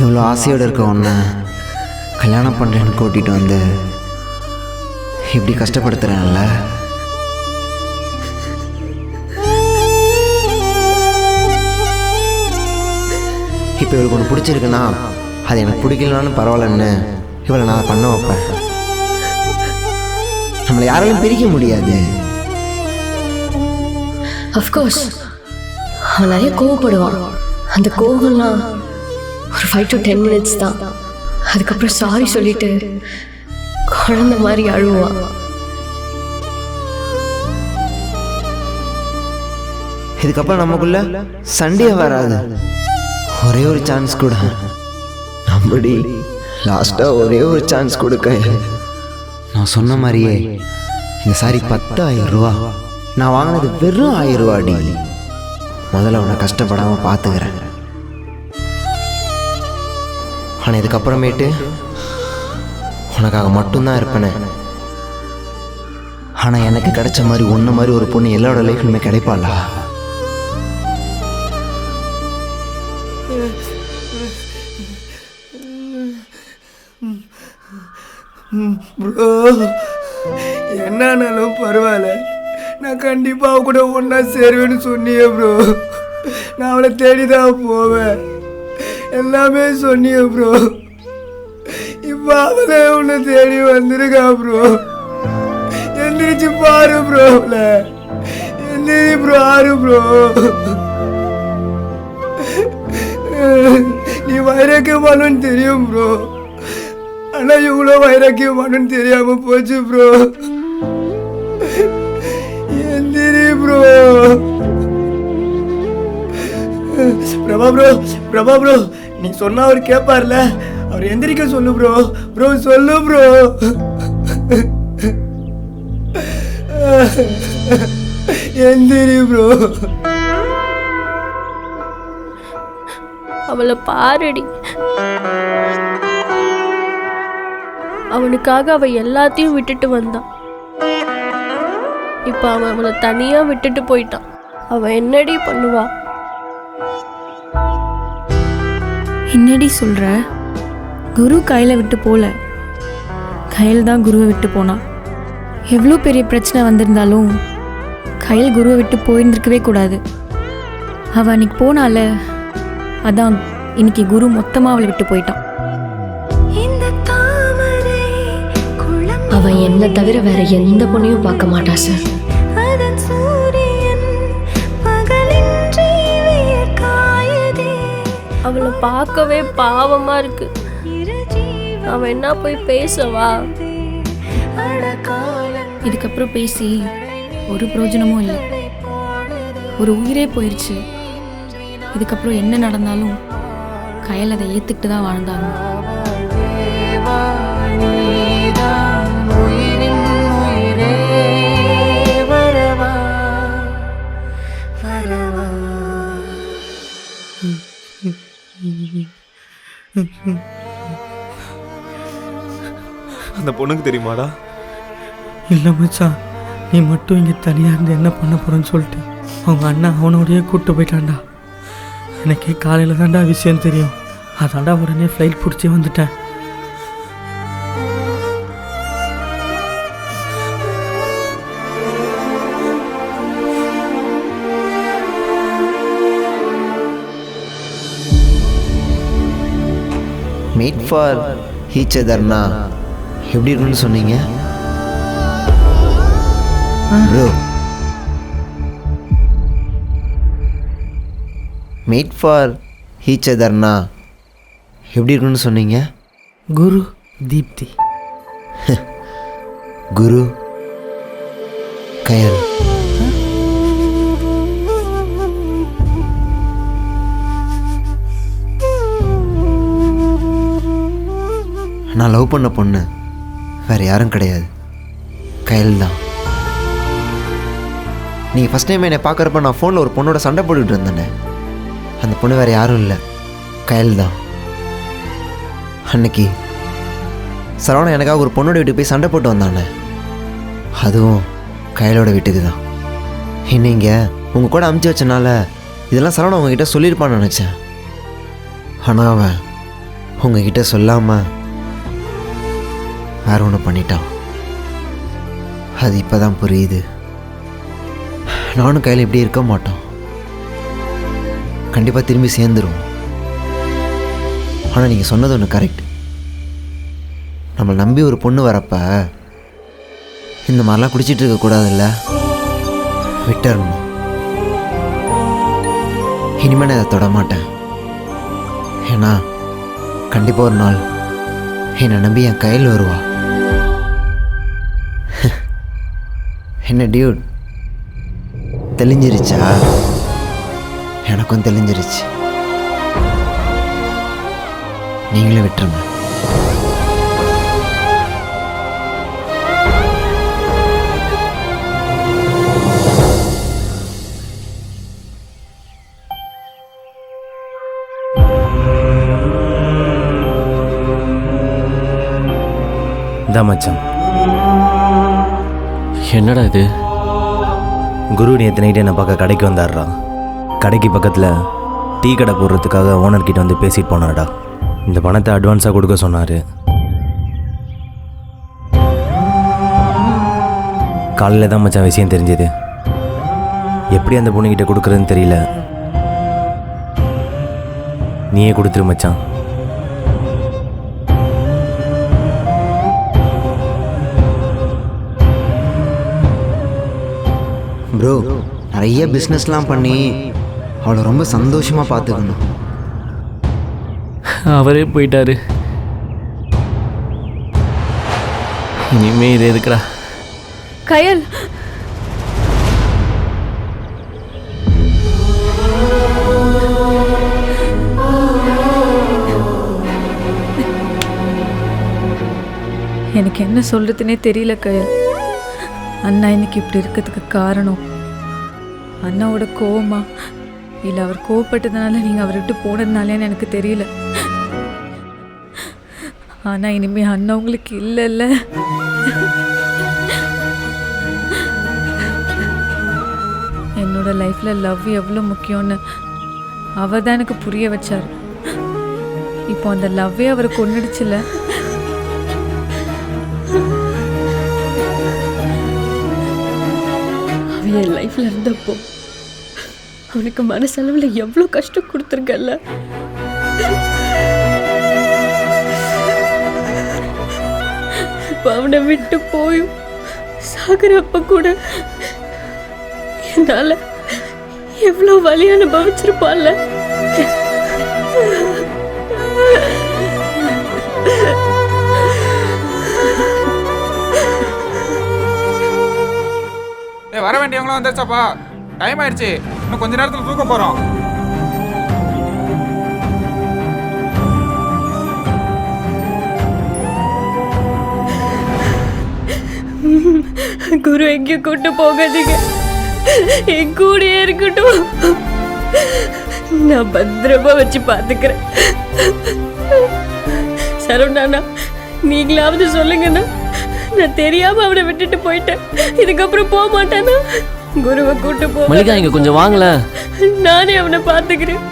இவ்வளோ ஆசையோடு இருக்க உன்னை கல்யாணம் பண்ணுறேன்னு கூட்டிகிட்டு வந்து இப்படி கஷ்டப்படுத்துகிறேன்ல. இப்போ இவளுக்கு ஒன்று பிடிச்சிருக்குன்னா அது எனக்கு பிடிக்கலனாலும் பரவாயில்லன்னு இவளை நான் பண்ண வைப்பேன். நம்மளை யாராலும் பிரிக்க முடியாது. அஃப்கோர்ஸ் அவன் நிறைய கோவப்படுவான். அந்த கோவம்லாம் ஒரு 5 to 10 minutes தான். அதுக்கப்புறம் சாரி சொல்லிட்டு குழந்தை மாதிரி அழுவான். இதுக்கப்புறம் நமக்குள்ள சண்டே வராது. ஒரே ஒரு சான்ஸ் கூட நம்படி, லாஸ்ட்டாக ஒரே ஒரு சான்ஸ் கொடுக்க. நான் சொன்ன மாதிரியே இந்த சாரி 10,000 ரூபா. நான் வாங்கினது வெறும் 1000 ரூபாடி. முதல்ல உன்னை கஷ்டப்படாமல் பார்த்துக்கிறேன். ஆனால் இதுக்கப்புறமேட்டு உனக்காக மட்டும்தான் இருப்பேனே. ஆனால் எனக்கு கிடைச்ச மாதிரி ஒன்று மாதிரி ஒரு பொண்ணு எல்லாரோட லைஃப்லையுமே கிடைப்பாளா? ப்ரோ என்னானாலும் பரவாயில்ல, நான் கண்டிப்பாக அவ கூட ஒன்றா சேருவேன்னு சொன்னியே ப்ரோ. நான் அவளை தேடி தான் போவேன், எல்லாமே சொன்னியே ப்ரோ. இப்போ அவளே உன்னை தேடி வந்திருக்கா ப்ரோ. எந்திரிச்சு பாரு ப்ரோ, எந்திரி ப்ரோ, ஆறு ப்ரோ. நீ வைராக்கியமானு தெரியும் ப்ரோ, ஆனா இவ்வளோ வைராக்கியமானு தெரியாம போச்சு ப்ரோ. எந்திரி bro. Prabha bro, Prabha bro, நீ சொன்னா அவர் கேட்பார்ல, அவர் எந்திரிக்க சொல்லு ப்ரோ. ப்ரோ சொல்லு ப்ரோ. எந்திரி ப்ரோ. அவளை பாருடி, அவனுக்காக அவ எல்லாத்தையும் விட்டுட்டு வந்தான். இப்ப அவன் அவளை தனியா விட்டுட்டு போயிட்டான். அவ என்னடி பண்ணுவா? என்னடி சொல்ற? குரு கையில விட்டு போல, கையில் தான் குருவை விட்டு போனான். எவ்வளோ பெரிய பிரச்சனை வந்திருந்தாலும் கையில் குருவை விட்டு போயிருந்திருக்கவே கூடாது. அவள் அன்னைக்கு போனால, அதான் இன்னைக்கு குரு மொத்தமாக அவளை விட்டு போயிட்டான். அவன் என்ன தவிர வேற எந்த பொண்ணையும் பார்க்க மாட்டா சார். அவளை பார்க்கவே பாவமா இருக்கு. அவன் என்ன போய் பேசவா? இதுக்கப்புறம் பேசி ஒரு பிரயோஜனமும் இல்லை. ஒரு உயிரே போயிடுச்சு. இதுக்கப்புறம் என்ன நடந்தாலும் கையில் அதை ஏற்றுக்கிட்டு தான் வாழ்ந்தாங்க. அந்த பொண்ணுக்கு தெரியுமாடா? இல்லை மச்சான், நீ மட்டும் இங்கே தனியாக இருந்து என்ன பண்ண போகிறேன்னு சொல்லிட்டு அவங்க அண்ணா அவனோடையே கூப்பிட்டு போயிட்டான்டா. எனக்கே காலையில் தான்டா விஷயம் தெரியும். அதான்டா உடனே ஃப்ளைட் பிடிச்சி வந்துட்டேன். மீட் ஃபார் ஈச் அதர்னா எப்படி இருக்குன்னு சொன்னீங்க ப்ரோ? மீட் ஃபார் ஈச் அதர்னா எப்படி இருக்குன்னு சொன்னீங்க? குரு தீப்தி. குரு கயல். நான் லவ் பண்ண பொண்ணு வேறு யாரும் கிடையாது, கயல் தான். நீங்கள் ஃபஸ்ட் டைம் என்னை பார்க்குறப்ப நான் ஃபோனில் ஒரு பொண்ணோட சண்டை போட்டுக்கிட்டு இருந்தேனே, அந்த பொண்ணு வேறு யாரும் இல்லை, கயல் தான். அன்னைக்கு சரவணன் எனக்காக ஒரு பொண்ணோட வீட்டுக்கு போய் சண்டை போட்டு வந்தானே, அதுவும் கயலோட வீட்டுக்கு தான். இன்னைங்க உங்கள் கூட அமுச்சு வச்சனால இதெல்லாம் சரவணன் உங்ககிட்ட சொல்லியிருப்பான்னு நினச்சேன். ஆனால் அவன் உங்ககிட்ட சொல்லாமல் வேறு ஒன்று பண்ணிட்டான். அது இப்போ தான் புரியுது. நானும் கையில் இப்படி இருக்க மாட்டோம், கண்டிப்பாக திரும்பி சேர்ந்துரும். ஆனால் நீங்கள் சொன்னது ஒன்று கரெக்ட். நம்மளை நம்பி ஒரு பொண்ணு வரப்ப இந்த மாதிரிலாம் குடிச்சிட்டு இருக்கக்கூடாதுல்ல, விட்டுறணும். இனிமேல் நான் அதை தொட மாட்டேன். ஏன்னா கண்டிப்பாக ஒரு நாள் என்னை நம்பி என் கையில் வருவா. என்ன டியூட், தெளிஞ்சிருச்சா? எனக்கும் தெளிஞ்சிருச்சு. நீங்களும் விட்டுருங்க. இதான் மச்சான். என்னடா இது? குரு நேற்று நைட்டு என்னை பார்க்க கடைக்கு வந்தாடுறான். கடைக்கு பக்கத்தில் டீ கடை போடுறதுக்காக ஓனர்கிட்ட வந்து பேசிட்டு போனாடா. இந்த பணத்தை அட்வான்ஸாக கொடுக்க சொன்னார். காலையில் தான் மச்சான் விஷயம் தெரிஞ்சது. எப்படி அந்த பொண்ணுக்கிட்ட கொடுக்குறதுன்னு தெரியல. நீயே கொடுத்துரு மச்சான். ப்ரோ, நிறைய பிஸ்னஸ்லாம் பண்ணி அவளை ரொம்ப சந்தோஷமாக பார்த்துக்கணும். அவரே போயிட்டாரு. இனிமே இது எதுக்குடா? கயல், எனக்கு என்ன சொல்கிறதுனே தெரியல கயல். அண்ணா இன்னைக்கு இப்படி இருக்கிறதுக்கு காரணம் அண்ணாவோட கோவமா இல்லை அவர் கோவப்பட்டதுனால நீங்கள் அவரை விட்டு போனதுனாலேன்னு எனக்கு தெரியல. ஆனால் இனிமேல் அண்ணா உங்களுக்கு இல்லைல்ல. என்னோட லைஃப்பில் லவ் எவ்வளோ முக்கியம்னு அவர் தான் எனக்கு புரிய வச்சார். இப்போ அந்த லவ்வே அவரை கொன்னுடுச்சுல. அவன் என் லைஃப்ல இருந்தப்போ அவனுக்கு மனசளவில் எவ்வளோ கஷ்டம் கொடுத்துருக்கல்ல. இப்போ அவனை விட்டு போயும் சாகுறப்ப கூட என்னால எவ்வளோ வலி அனுபவிச்சிருப்பான்ல. வர வேண்டியவங்களாம் வந்தாச்சாப்பா? டைம் ஆயிடுச்சு, இன்னும் கொஞ்ச நேரத்தில் தூக்க போறோம். குரு எங்கேயும் கூட்டு போகாதீங்க, என் கூடயே இருக்கட்டும். நான் பத்திரமா வச்சு பாத்துக்கிறேன். சரவணா, நீங்களாவது சொல்லுங்கண்ணா. நான் தெரியாம அவனை விட்டுட்டு போயிட்டேன். இதுக்கப்புறம் போக மாட்டானா? குருவை கூட்டு போ. மல்லிகா, இங்க கொஞ்சம் வாங்கல. நானே அவனை பாத்துக்கிறேன்.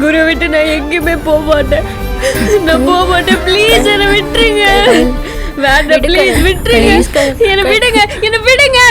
குரு விட்டு நான் எங்கேயுமே போக மாட்டேன். நான் போக மாட்டேன். ப்ளீஸ் என்னை விட்டுருங்க. வேண்டாம், ப்ளீஸ் விட்டுருங்க. என்னை விடுங்க, என்னை விடுங்க.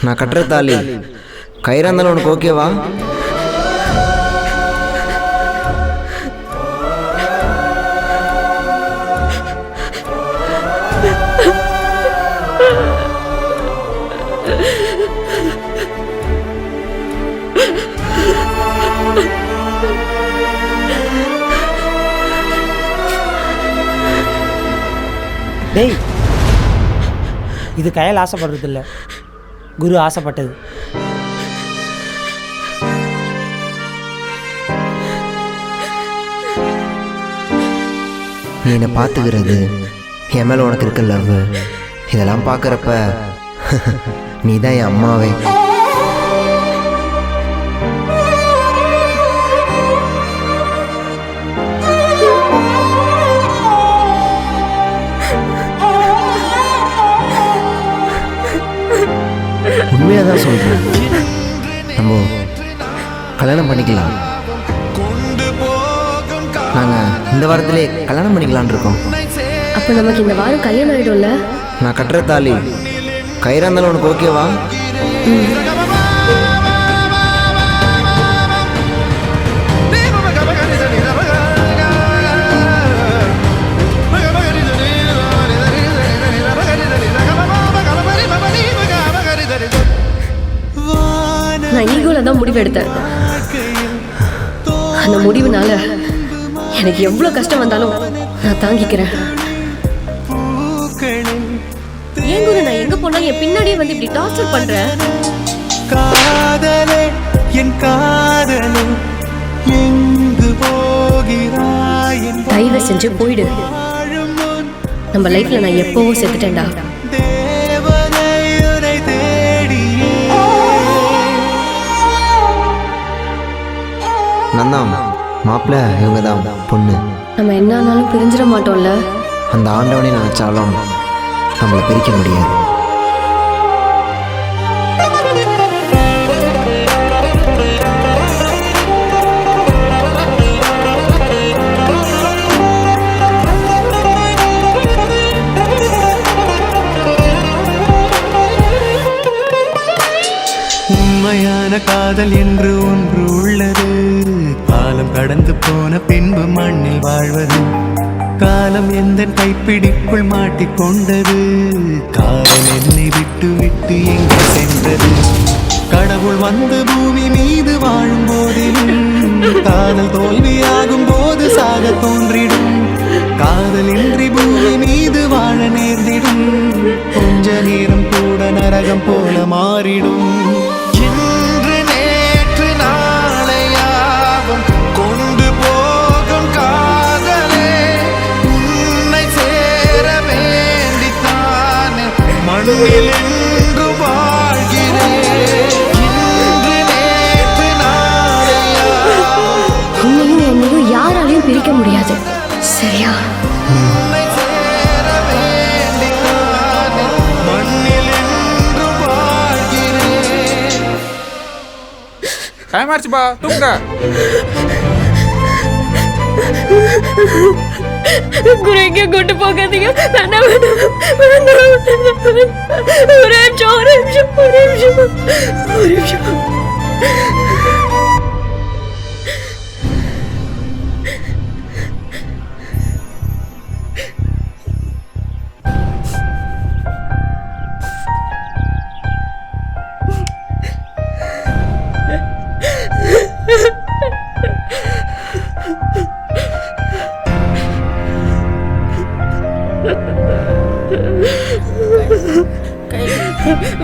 நான் கட்டுற தாலி கயிறா இருந்தாலும் உனக்கு ஓகேவா? டேய், இது கயல் ஆசைப்படுறது இல்லை, குரு ஆசைப்பட்டது. நீ என்னை பார்த்துக்கிறது, என் மேலே உனக்கு இருக்க லவ், இதெல்லாம் பார்க்குறப்ப நீ தான் என் அம்மாவே. உண்மையாக தான் சொல்கிறேன், நம்ம கல்யாணம் பண்ணிக்கலாம். நாங்கள் இந்த வாரத்திலே கல்யாணம் பண்ணிக்கலான் இருக்கோம். அப்போ நமக்கு இந்த வாரம் கல்யாணம் ஆகிடும்ல? நான் கட்டுற தாலி கயிறா இருந்தாலும் உனக்கு ஓகேவா? நான் ஈகோல தான் முடிவு எடுத்தேன். அந்த முடிவுனால எனக்கு எவ்வளவு கஷ்டம் வந்தாலும் நான் தாங்கிக்கிறேன். ஏன் குரு நான் எங்க போனா என் பின்னாடியே வந்து இப்படி டார்ச்சர் பண்ற? காதலே என் காதலே எங்கு போகிறாய்? தயவு செஞ்சு போயிடு. நம்ம லைஃப்ல நான் எப்பவும் செத்துட்டேன்டா. நான் தான் மாப்பிள்ள, இவங்க தான் பொண்ணு. நம்ம என்ன ஆனாலும் பிரிஞ்சிட மாட்டோம்ல. அந்த ஆண்டவனை நினைச்சாலும் நம்மளை பிரிக்க முடியாது. உண்மையான காதல் என்று ஒன்று உள்ளது. காலம் கடந்து போன பின்பு மண்ணில் வாழ்வது. காலம் எந்த கைப்பிடிக்குள் மாட்டிக்கொண்டது. காலம் என்னை விட்டு விட்டு எங்கே சென்றது? கடவுள் வந்து பூமி மீது வாழும் போதிலும் காதல் தோல்வியாகும் போது சாக தோன்றிடும். காதல் இன்றி பூமி மீது வாழ நேர்ந்திடும். கொஞ்ச நேரம் கூட நரகம் போல மாறிடும். இன்று நேற்று நாளையாவும் கொண்டு போகும் காதலே உன்னை சேர வேண்டித்தானே மண்ணில் என்று வாழ்கிறேன். இன்று நேற்று நாளையாவும் உன்னையும் என்னையும் யாராலையும் பிரிக்க முடியாது, சரியா? டைம் ஆச்சுப்பா, தூங்க. குரு எங்கே கொண்டு போகாதீங்க. வேண்டாம் ஒரு நிமிஷம் ஒரு நிமிஷம் ஒரு நிமிஷம் ஒரு நிமிஷம்.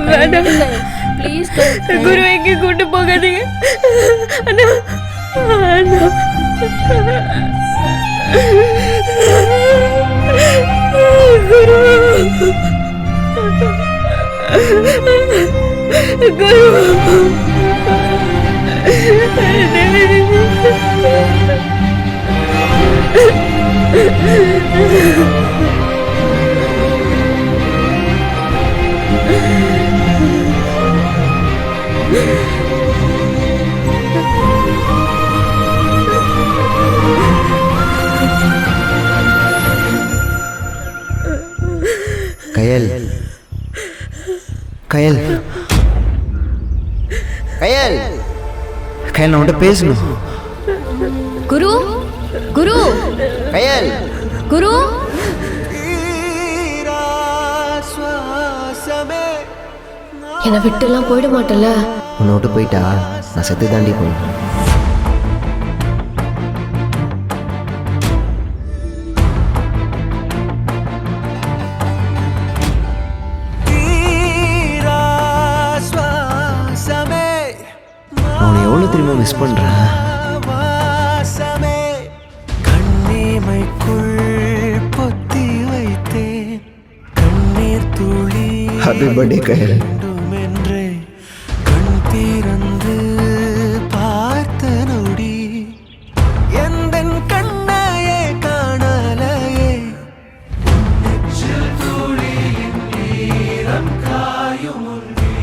வேண்டாம் ப்ளீஸ் குரு எங்கே கூட்டு போகாதீங்க. அண்ணா அண்ணா குரு கயல், கயல், கயல், கயல், நான் உன்கிட்ட பேசணும். குரு குரு கயல், குரு என்னை விட்டுலாம் போயிட மாட்டல. உன்னை விட்டு போயிட்டா நான் செத்து தாண்டி போயிட்டேன். அவனை எவ்வளோ திரும்ப மிஸ் பண்ணுறேன். ஹாப்பி பர்த்டே கயல்.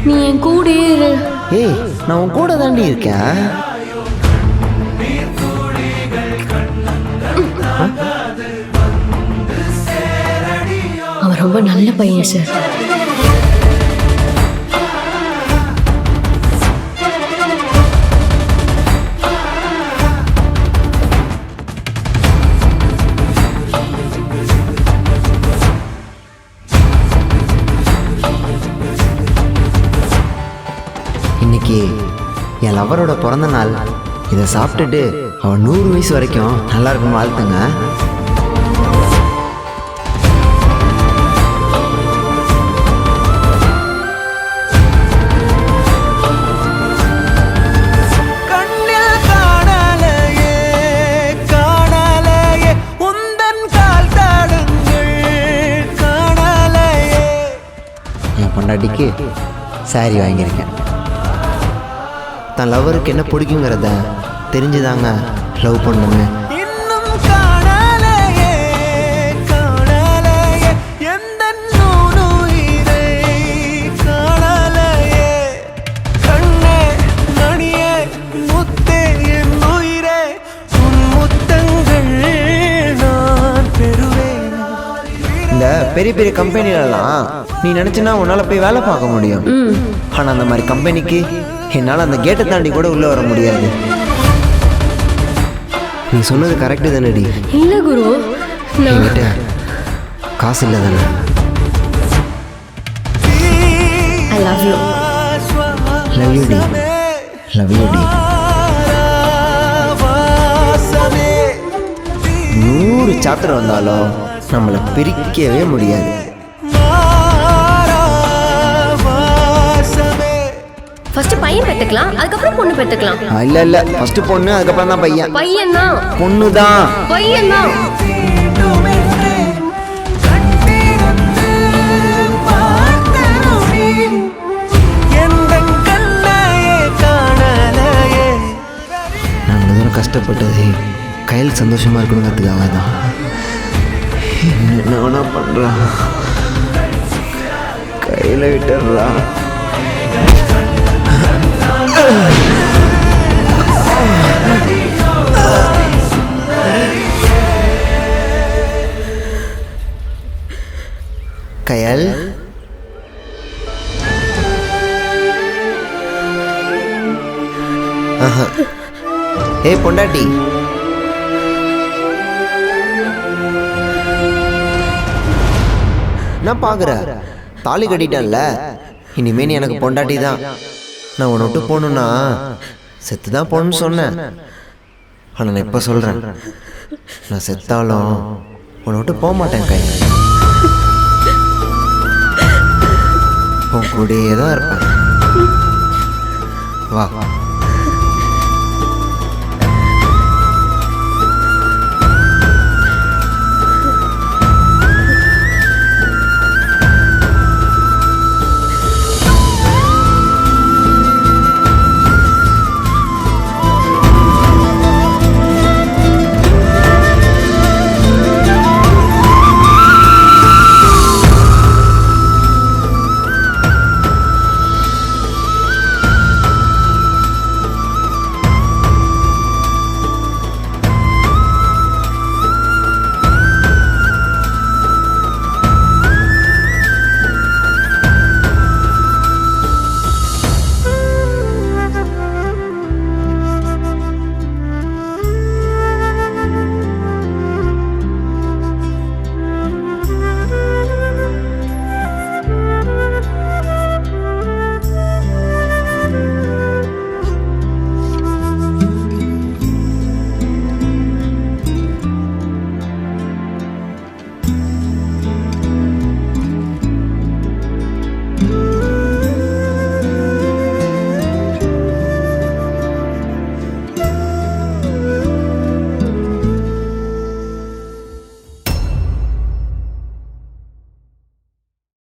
நீ என் கூட இரு. ஏய், நான் உன் கூட தாண்டி இருக்கேன். அவன் ரொம்ப நல்ல பையன் சார். இன்னைக்கு என் லவரோட பிறந்த நாள். இதை சாப்பிட்டுட்டு அவன் 100 வயசு வரைக்கும் நல்லா இருக்கும் வாழ்த்துங்க. பொண்டாட்டிக்கு சாரி வாங்கியிருக்கேன். தன் லவருக்கு என்ன பிடிக்குங்கிறத தெரிஞ்சுதாங்க லவ் பண்ணுவேன். இந்த பெரிய பெரிய கம்பெனிலலாம் நீ நினச்சினா உன்னால் போய் வேலை பார்க்க முடியும். ஆனால் அந்த மாதிரி கம்பெனிக்கு என்னால் அந்த கேட்டை தாண்டி கூட உள்ளே வர முடியாது. நீ சொன்னது கரெக்டு தானடி? இல்லை குரு, என்கிட்ட காசு இல்லை தானே? I love you. Love you டி. லவ் யூ டி. 100 சாப்டர் வந்தாலும் நம்மளை பிரிக்கவே முடியாது. ஃபர்ஸ்ட் பையன் பெற்றுக்கலாம், அதுக்கப்புறம் பொண்ணு பெற்றுக்கலாம். இல்ல ஃபர்ஸ்ட் பொண்ணு, அதுக்கப்புறம் தான் பையன். பையன் தான். பொண்ணு தான். பையன் தான். நான் இவ்வளோ தூரம் கஷ்டப்பட்டது கையில் சந்தோஷமா இருக்கணுங்கிறதுக்காக தான். என்ன வேணா பண்றான், கையில விட்டுறா. கயல், ஏய் பொண்டாட்டி, என்ன பார்க்குற? தாலி கட்டிட்டேன்ல, இனிமே நீ எனக்கு பொண்டாட்டி தான். நான் உன்னை விட்டு போகணுன்னா செத்து தான் போகணுன்னு சொன்னேன். ஆனால் நான் இப்போ சொல்கிறேன், நான் செத்தாலும் உன்னை விட்டு போக மாட்டேன். கை உன் கூடயே தான் இருப்பேன். வா.